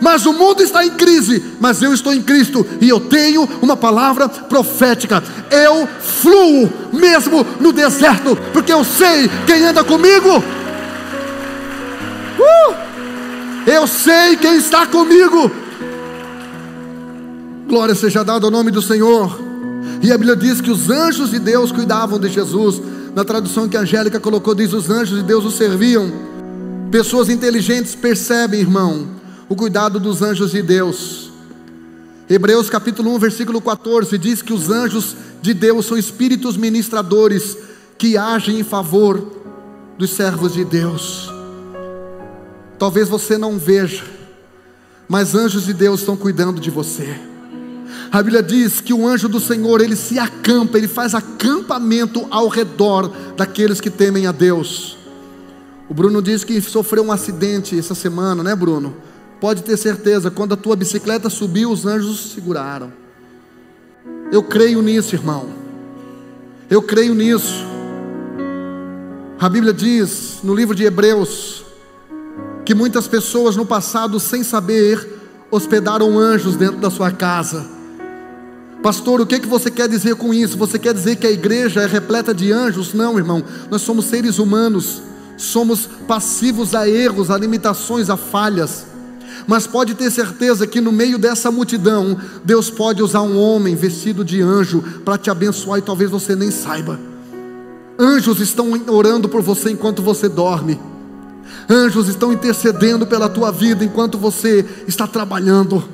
Speaker 1: Mas o mundo está em crise, mas eu estou em Cristo e eu tenho uma palavra profética. Eu fluo mesmo no deserto, porque eu sei quem anda comigo. Eu sei quem está comigo. Glória seja dada ao nome do Senhor. E a Bíblia diz que os anjos de Deus cuidavam de Jesus. Na tradução que a Angélica colocou, diz: os anjos de Deus o serviam. Pessoas inteligentes percebem, irmão, o cuidado dos anjos de Deus. Hebreus capítulo 1, versículo 14 diz que os anjos de Deus são espíritos ministradores que agem em favor dos servos de Deus. Talvez você não veja, mas anjos de Deus estão cuidando de você. A Bíblia diz que o anjo do Senhor, ele se acampa, ele faz acampamento ao redor daqueles que temem a Deus. O Bruno disse que sofreu um acidente essa semana, né, Bruno? Pode ter certeza, quando a tua bicicleta subiu, os anjos seguraram. Eu creio nisso, irmão. Eu creio nisso. A Bíblia diz no livro de Hebreus que muitas pessoas no passado, sem saber, hospedaram anjos dentro da sua casa. Pastor, o que você quer dizer com isso? Você quer dizer que a igreja é repleta de anjos? Não, irmão, nós somos seres humanos, somos passivos a erros, a limitações, a falhas. Mas pode ter certeza que no meio dessa multidão, Deus pode usar um homem vestido de anjo para te abençoar e talvez você nem saiba. Anjos estão orando por você enquanto você dorme. Anjos estão intercedendo pela tua vida enquanto você está trabalhando.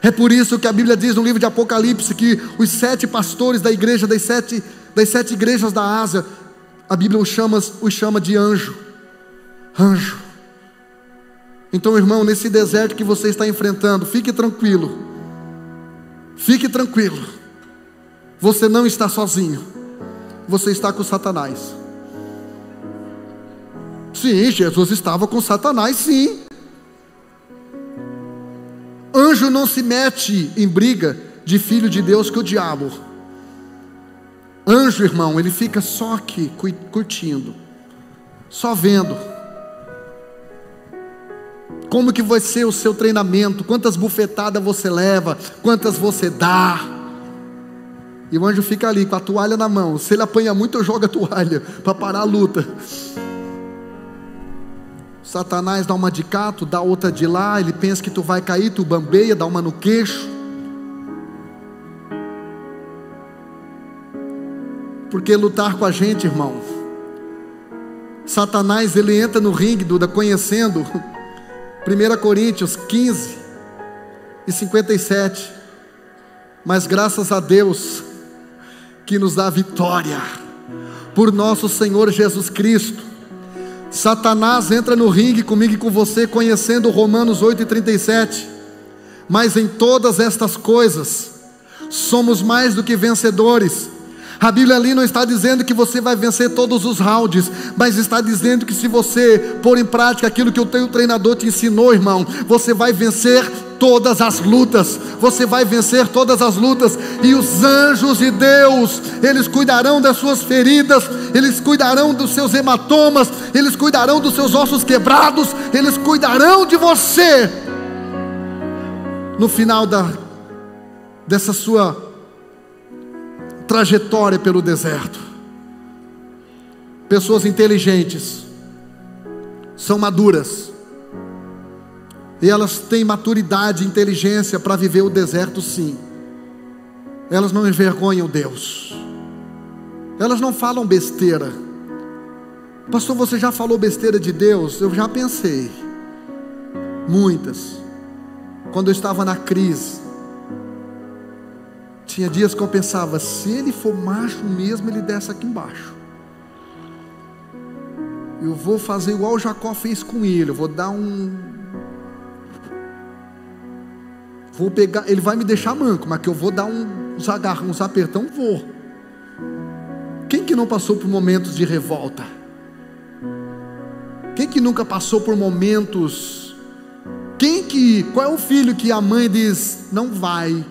Speaker 1: É por isso que a Bíblia diz no livro de Apocalipse que os 7 pastores da igreja, das sete igrejas da Ásia, a Bíblia os chama de anjo. Anjo. Então, irmão, nesse deserto que você está enfrentando, fique tranquilo. Fique tranquilo. Você não está sozinho. Você está com Satanás. Sim, Jesus estava com Satanás, sim. Anjo não se mete em briga de filho de Deus com o diabo. Anjo, irmão, ele fica só aqui, curtindo, só vendo. Como que vai ser o seu treinamento, quantas bufetadas você leva, quantas você dá. E o anjo fica ali com a toalha na mão. Se ele apanha muito, eu jogo a toalha para parar a luta. Satanás dá uma de cá, tu dá outra de lá. Ele pensa que tu vai cair, tu bambeia, dá uma no queixo. Porque lutar com a gente, irmão, Satanás, ele entra no ringue, Duda, conhecendo 1 Coríntios 15 e 57. Mas graças a Deus que nos dá vitória por nosso Senhor Jesus Cristo. Satanás entra no ringue comigo e com você, conhecendo Romanos 8:37. Mas em todas estas coisas somos mais do que vencedores. A Bíblia ali não está dizendo que você vai vencer todos os rounds, mas está dizendo que se você pôr em prática aquilo que o teu treinador te ensinou, irmão, você vai vencer todas as lutas. Você vai vencer todas as lutas. E os anjos de Deus, eles cuidarão das suas feridas, eles cuidarão dos seus hematomas, eles cuidarão dos seus ossos quebrados, eles cuidarão de você no final dessa sua trajetória pelo deserto. Pessoas inteligentes são maduras, e elas têm maturidade e inteligência para viver o deserto, sim. Elas não envergonham Deus. Elas não falam besteira. Pastor, você já falou besteira de Deus? Eu já pensei. Muitas. Quando eu estava na crise, tinha dias que eu pensava, se ele for macho mesmo, ele desce aqui embaixo. Eu vou fazer igual o Jacó fez com ele. Eu vou dar vou pegar, ele vai me deixar manco, mas que eu vou dar uns agarrão, uns apertão, vou. Quem que não passou por momentos de revolta? Quem que nunca passou por momentos? Qual é o filho que a mãe diz, não vai?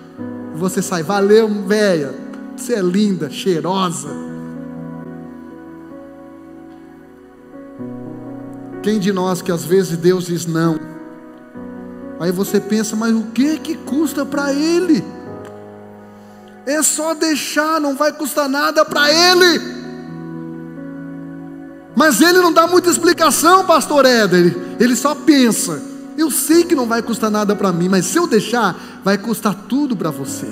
Speaker 1: Você sai, valeu, velha, você é linda, cheirosa. Quem de nós que às vezes Deus diz não? Aí você pensa, mas o que custa para Ele? É só deixar, não vai custar nada para Ele. Mas Ele não dá muita explicação, pastor Éder. Ele só pensa, eu sei que não vai custar nada para mim, mas se eu deixar, vai custar tudo para você.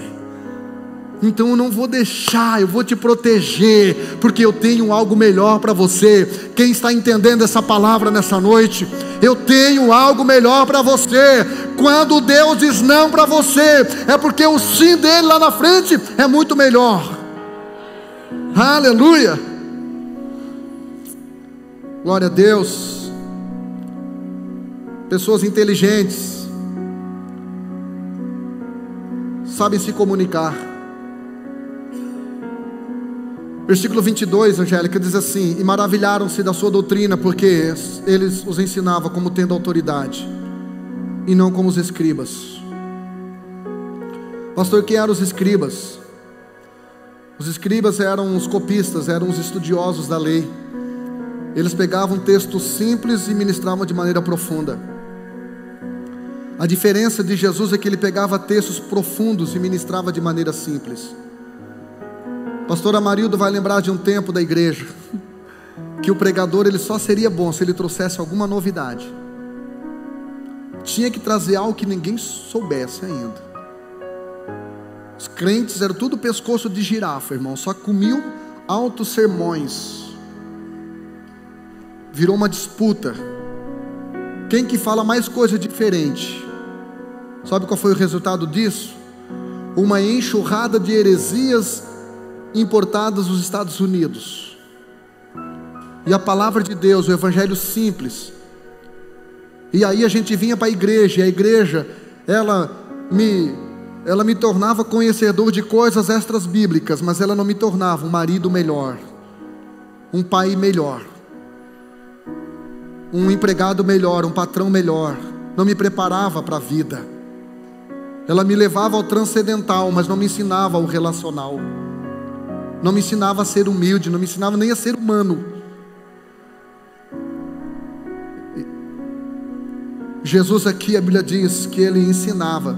Speaker 1: Então eu não vou deixar, eu vou te proteger, porque eu tenho algo melhor para você. Quem está entendendo essa palavra nessa noite? Eu tenho algo melhor para você. Quando Deus diz não para você, é porque o sim dele lá na frente é muito melhor. Aleluia. Glória a Deus. Pessoas inteligentes sabem se comunicar. Versículo 22, Angélica, diz assim: e maravilharam-se da sua doutrina, porque eles os ensinavam como tendo autoridade, e não como os escribas. Pastor, quem eram os escribas? Os escribas eram os copistas, eram os estudiosos da lei. Eles pegavam textos simples e ministravam de maneira profunda. A diferença de Jesus é que ele pegava textos profundos e ministrava de maneira simples. Pastor Amarildo vai lembrar de um tempo da igreja que o pregador ele só seria bom se ele trouxesse alguma novidade. Tinha que trazer algo que ninguém soubesse ainda. Os crentes eram tudo pescoço de girafa, irmão, só comiam altos sermões. Virou uma disputa. Quem que fala mais coisa diferente? Sabe qual foi o resultado disso? Uma enxurrada de heresias importadas dos Estados Unidos. E a palavra de Deus, o evangelho simples. E aí a gente vinha para a igreja, e a igreja, ela me tornava conhecedor de coisas extras bíblicas, mas ela não me tornava um marido melhor, um pai melhor, um empregado melhor, um patrão melhor. Não me preparava para a vida. Ela me levava ao transcendental, mas não me ensinava ao relacional. Não me ensinava a ser humilde, não me ensinava nem a ser humano. Jesus aqui, a Bíblia diz que ele ensinava.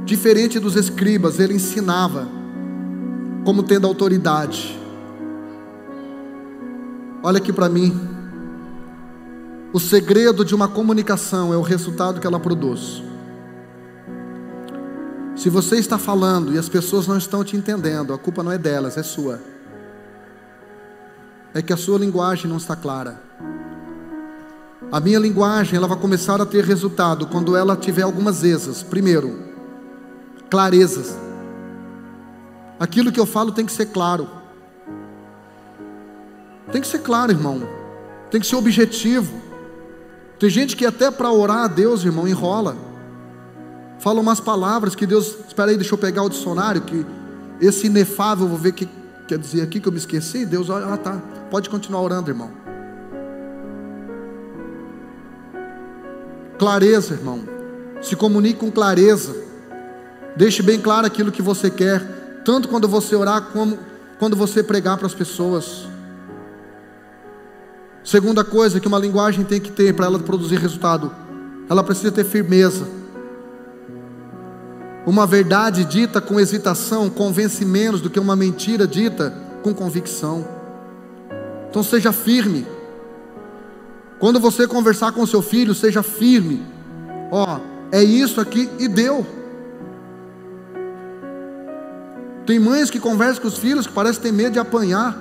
Speaker 1: Diferente dos escribas, ele ensinava como tendo autoridade. Olha aqui para mim. O segredo de uma comunicação é o resultado que ela produz. Se você está falando e as pessoas não estão te entendendo, a culpa não é delas, é sua. É que a sua linguagem não está clara. A minha linguagem, ela vai começar a ter resultado quando ela tiver algumas vezes. Primeiro, clarezas. Aquilo que eu falo tem que ser claro. Tem que ser claro, irmão. Tem que ser objetivo. Tem gente que até para orar a Deus, irmão, enrola. Fala umas palavras que Deus... Espera aí, deixa eu pegar o dicionário, que esse inefável, vou ver o que quer dizer aqui, que eu me esqueci. Deus, olha, tá, pode continuar orando, irmão. Clareza, irmão. Se comunique com clareza. Deixe bem claro aquilo que você quer, tanto quando você orar, como quando você pregar para as pessoas. Segunda coisa que uma linguagem tem que ter para ela produzir resultado, ela precisa ter firmeza. Uma verdade dita com hesitação convence menos do que uma mentira dita com convicção. Então seja firme. Quando você conversar com seu filho, seja firme. Ó, é isso aqui e deu. Tem mães que conversam com os filhos que parecem ter medo de apanhar.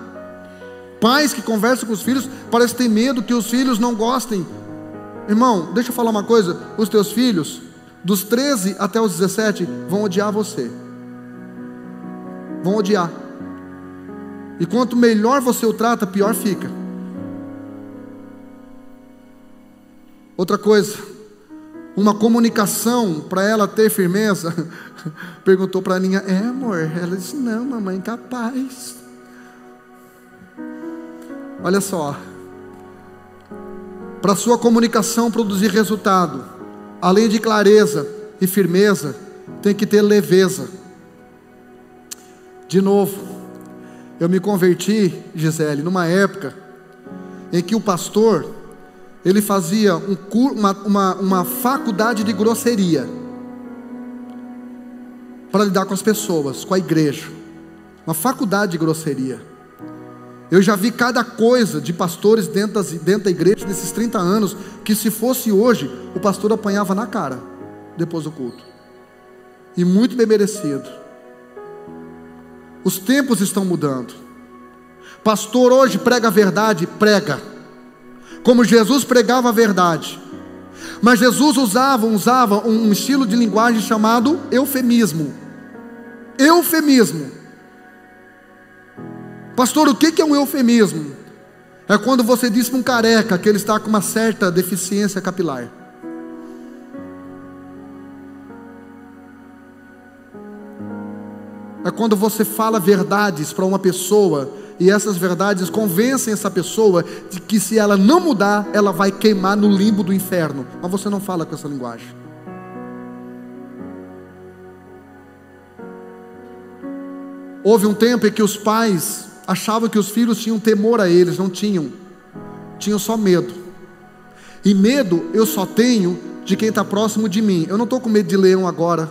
Speaker 1: Pais que conversam com os filhos parecem ter medo que os filhos não gostem. Irmão, deixa eu falar uma coisa. Os teus filhos, dos 13 até os 17, vão odiar você. Vão odiar. E quanto melhor você o trata, pior fica. Outra coisa, uma comunicação para ela ter firmeza. Perguntou para a Aninha, amor? Ela disse, não, mamãe, capaz. Olha só, para sua comunicação produzir resultado, além de clareza e firmeza, tem que ter leveza. De novo, eu me converti, Gisele, numa época em que o pastor, ele fazia uma faculdade de grosseria para lidar com as pessoas, com a igreja. Uma faculdade de grosseria. Eu já vi cada coisa de pastores dentro da igreja nesses 30 anos, que se fosse hoje, o pastor apanhava na cara, depois do culto. E muito bem merecido. Os tempos estão mudando. Pastor hoje prega a verdade, prega. Como Jesus pregava a verdade. Mas Jesus usava um estilo de linguagem chamado eufemismo. Eufemismo. Pastor, o que é um eufemismo? É quando você diz para um careca que ele está com uma certa deficiência capilar. É quando você fala verdades para uma pessoa e essas verdades convencem essa pessoa de que se ela não mudar, ela vai queimar no limbo do inferno. Mas você não fala com essa linguagem. Houve um tempo em que os pais achavam que os filhos tinham temor a eles. Não tinham. Tinham só medo. E medo eu só tenho de quem está próximo de mim. Eu não estou com medo de leão agora.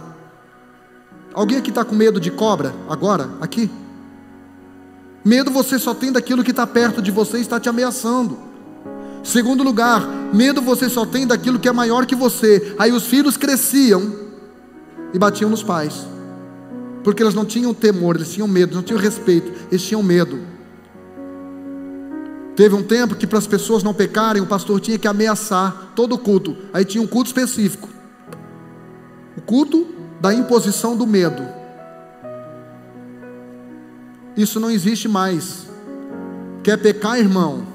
Speaker 1: Alguém aqui está com medo de cobra agora? Aqui? Medo você só tem daquilo que está perto de você e está te ameaçando. Segundo lugar, medo você só tem daquilo que é maior que você. Aí os filhos cresciam e batiam nos pais. Porque eles não tinham temor, eles tinham medo, não tinham respeito, eles tinham medo. Teve um tempo que para as pessoas não pecarem, o pastor tinha que ameaçar todo o culto. Aí tinha um culto específico. culto da imposição do medo. Isso não existe mais. Quer pecar, irmão?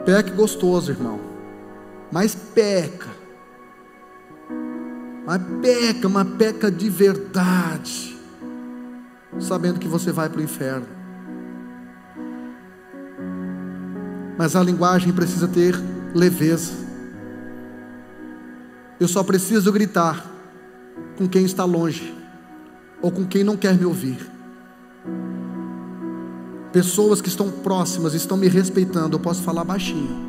Speaker 1: Peque gostoso, irmão. Mas peca. Mas peca de verdade, sabendo que você vai para o inferno. Mas a linguagem precisa ter leveza. Eu só preciso gritar com quem está longe, ou com quem não quer me ouvir. Pessoas que estão próximas, estão me respeitando, eu posso falar baixinho.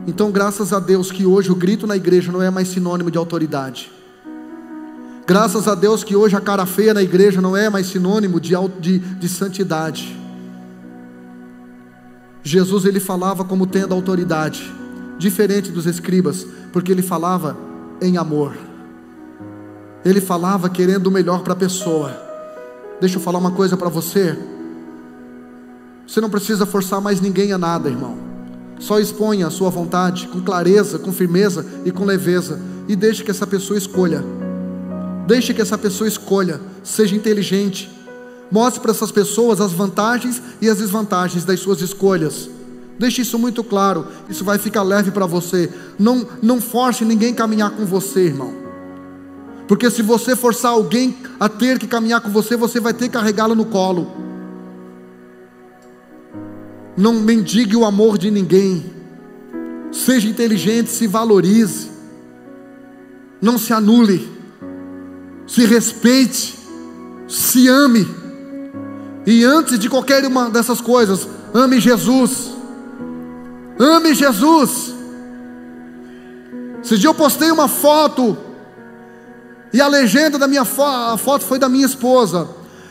Speaker 1: Então, graças a Deus que hoje o grito na igreja não é mais sinônimo de autoridade. Graças a Deus que hoje a cara feia na igreja não é mais sinônimo de santidade. Jesus, ele falava como tendo autoridade, diferente dos escribas, porque ele falava em amor. Ele falava querendo o melhor para a pessoa. Deixa eu falar uma coisa para você. Você não precisa forçar mais ninguém a nada, irmão. Só exponha a sua vontade com clareza, com firmeza e com leveza, e deixe que essa pessoa escolha. Deixe que essa pessoa escolha. Seja inteligente. Mostre para essas pessoas as vantagens e as desvantagens das suas escolhas. Deixe isso muito claro. Isso vai ficar leve para você. Não force ninguém a caminhar com você, irmão. Porque se você forçar alguém a ter que caminhar com você, você vai ter que carregá-lo no colo. Não mendigue o amor de ninguém. Seja inteligente, se valorize. Não se anule. Se respeite. Se ame. E antes de qualquer uma dessas coisas, ame Jesus. Ame Jesus. Esse dia eu postei uma foto, e a legenda da minha a foto foi da minha esposa.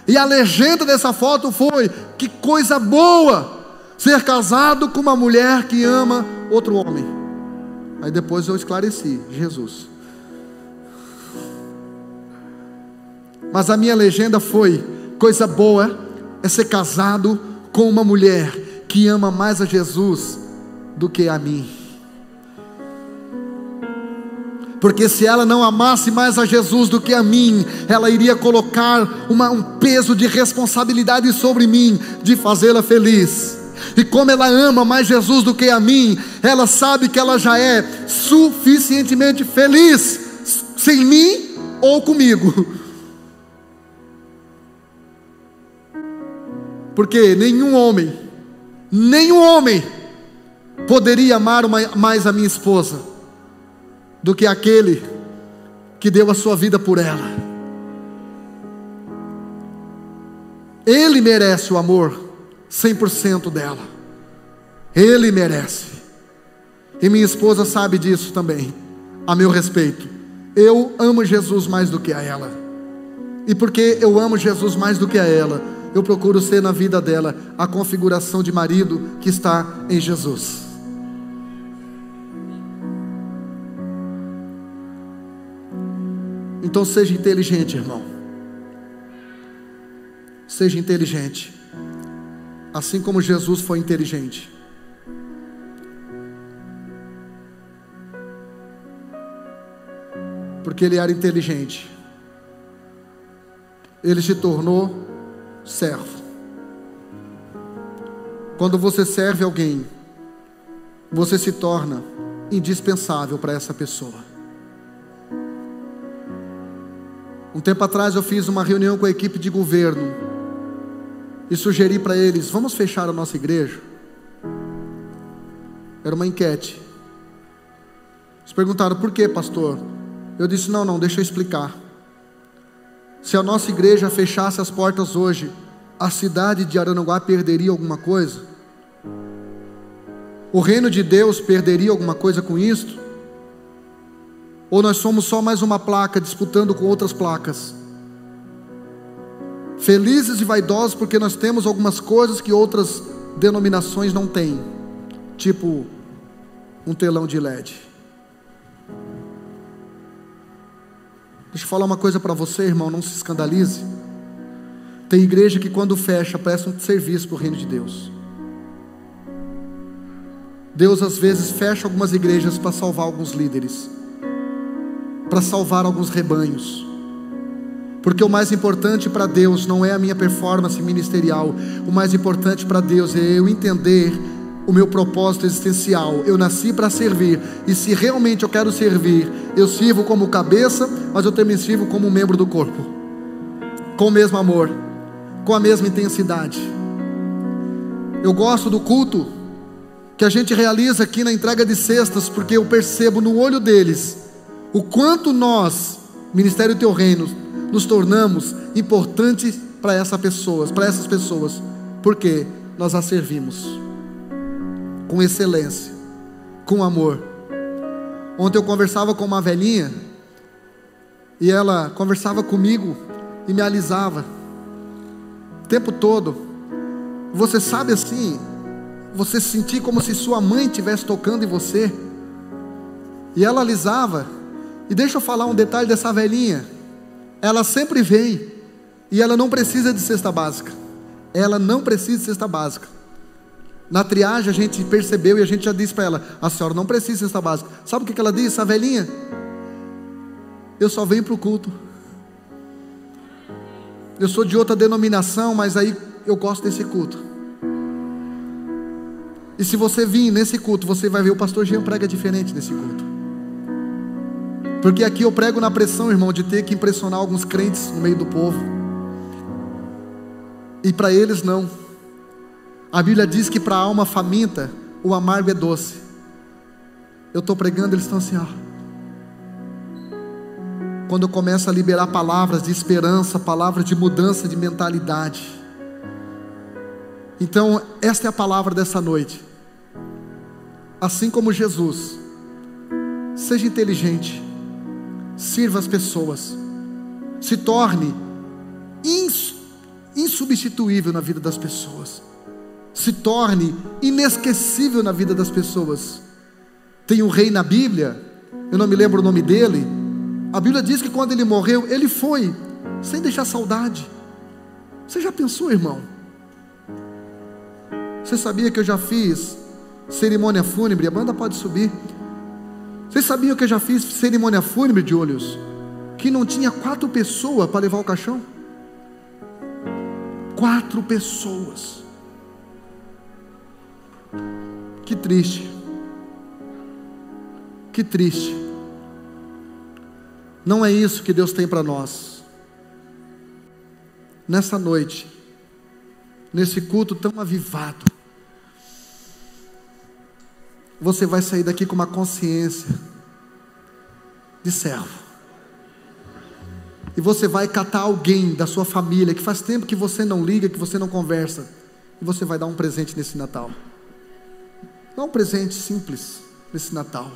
Speaker 1: E a legenda dessa foto foi: que coisa boa ser casado com uma mulher que ama outro homem. Aí depois eu esclareci: Jesus. Mas a minha legenda foi: coisa boa é ser casado com uma mulher que ama mais a Jesus do que a mim. Porque se ela não amasse mais a Jesus do que a mim, ela iria colocar um peso de responsabilidade sobre mim, de fazê-la feliz. E como ela ama mais Jesus do que a mim, ela sabe que ela já é suficientemente feliz, sem mim ou comigo. Porque nenhum homem poderia amar mais a minha esposa do que aquele que deu a sua vida por ela. Ele merece o amor 100% dela. Ele merece. E minha esposa sabe disso também, a meu respeito. Eu amo Jesus mais do que a ela. E porque eu amo Jesus mais do que a ela, eu procuro ser na vida dela a configuração de marido que está em Jesus. Então seja inteligente, irmão. Seja inteligente, assim como Jesus foi inteligente. Porque ele era inteligente. Ele se tornou servo. Quando você serve alguém, você se torna indispensável para essa pessoa. Um tempo atrás eu fiz uma reunião com a equipe de governo e sugeri para eles: vamos fechar a nossa igreja? Era uma enquete. Eles perguntaram: por quê, pastor? Eu disse: não, deixa eu explicar. Se a nossa igreja fechasse as portas hoje, a cidade de Araranguá perderia alguma coisa? O reino de Deus perderia alguma coisa com isto? Ou nós somos só mais uma placa disputando com outras placas? Felizes e vaidosos porque nós temos algumas coisas que outras denominações não têm, tipo um telão de LED. Deixa eu falar uma coisa para você, irmão, não se escandalize. Tem igreja que quando fecha, presta um serviço para o reino de Deus. Deus às vezes fecha algumas igrejas para salvar alguns líderes. para salvar alguns rebanhos. Porque o mais importante para Deus não é a minha performance ministerial. O mais importante para Deus é eu entender o meu propósito existencial. Eu nasci para servir, e se realmente eu quero servir, eu sirvo como cabeça, mas eu também sirvo como um membro do corpo, com o mesmo amor, com a mesma intensidade. Eu gosto do culto que a gente realiza aqui na entrega de cestas, porque eu percebo no olho deles o quanto nós, Ministério Teu Reino, nos tornamos importantes para essas pessoas, porque nós as servimos com excelência, com amor. Ontem eu conversava com uma velhinha, e ela conversava comigo e me alisava o tempo todo. Você sabe assim, você sentir como se sua mãe estivesse tocando em você, e ela alisava. E deixa eu falar um detalhe dessa velhinha: ela sempre vem, e ela não precisa de cesta básica. Ela não precisa de cesta básica. Na triagem a gente percebeu, e a gente já disse para ela: a senhora não precisa de cesta básica. Sabe o que ela disse, a velhinha? Eu só venho para o culto. Eu sou de outra denominação, mas aí eu gosto desse culto. E se você vir nesse culto, você vai ver o pastor Jean prega diferente nesse culto. Porque aqui eu prego na pressão, irmão, de ter que impressionar alguns crentes no meio do povo. E para eles não. A Bíblia diz que para a alma faminta, o amargo é doce. Eu estou pregando, eles estão assim, ó. Quando eu começo a liberar palavras de esperança, palavras de mudança de mentalidade. Então, esta é a palavra dessa noite. Assim como Jesus, seja inteligente, sirva as pessoas, se torne insubstituível na vida das pessoas, se torne inesquecível na vida das pessoas. Tem um rei na Bíblia, eu não me lembro o nome dele. A Bíblia diz que quando ele morreu, ele foi sem deixar saudade. Você já pensou, irmão? Você sabia que eu já fiz cerimônia fúnebre? A banda pode subir. Vocês sabiam que eu já fiz cerimônia fúnebre, Július, que não tinha 4 pessoas para levar o caixão? 4 pessoas. Que triste. Que triste. Não é isso que Deus tem para nós. Nessa noite, nesse culto tão avivado, você vai sair daqui com uma consciência de servo. E você vai catar alguém da sua família que faz tempo que você não liga, que você não conversa, e você vai dar um presente nesse Natal. Dá um presente simples nesse Natal.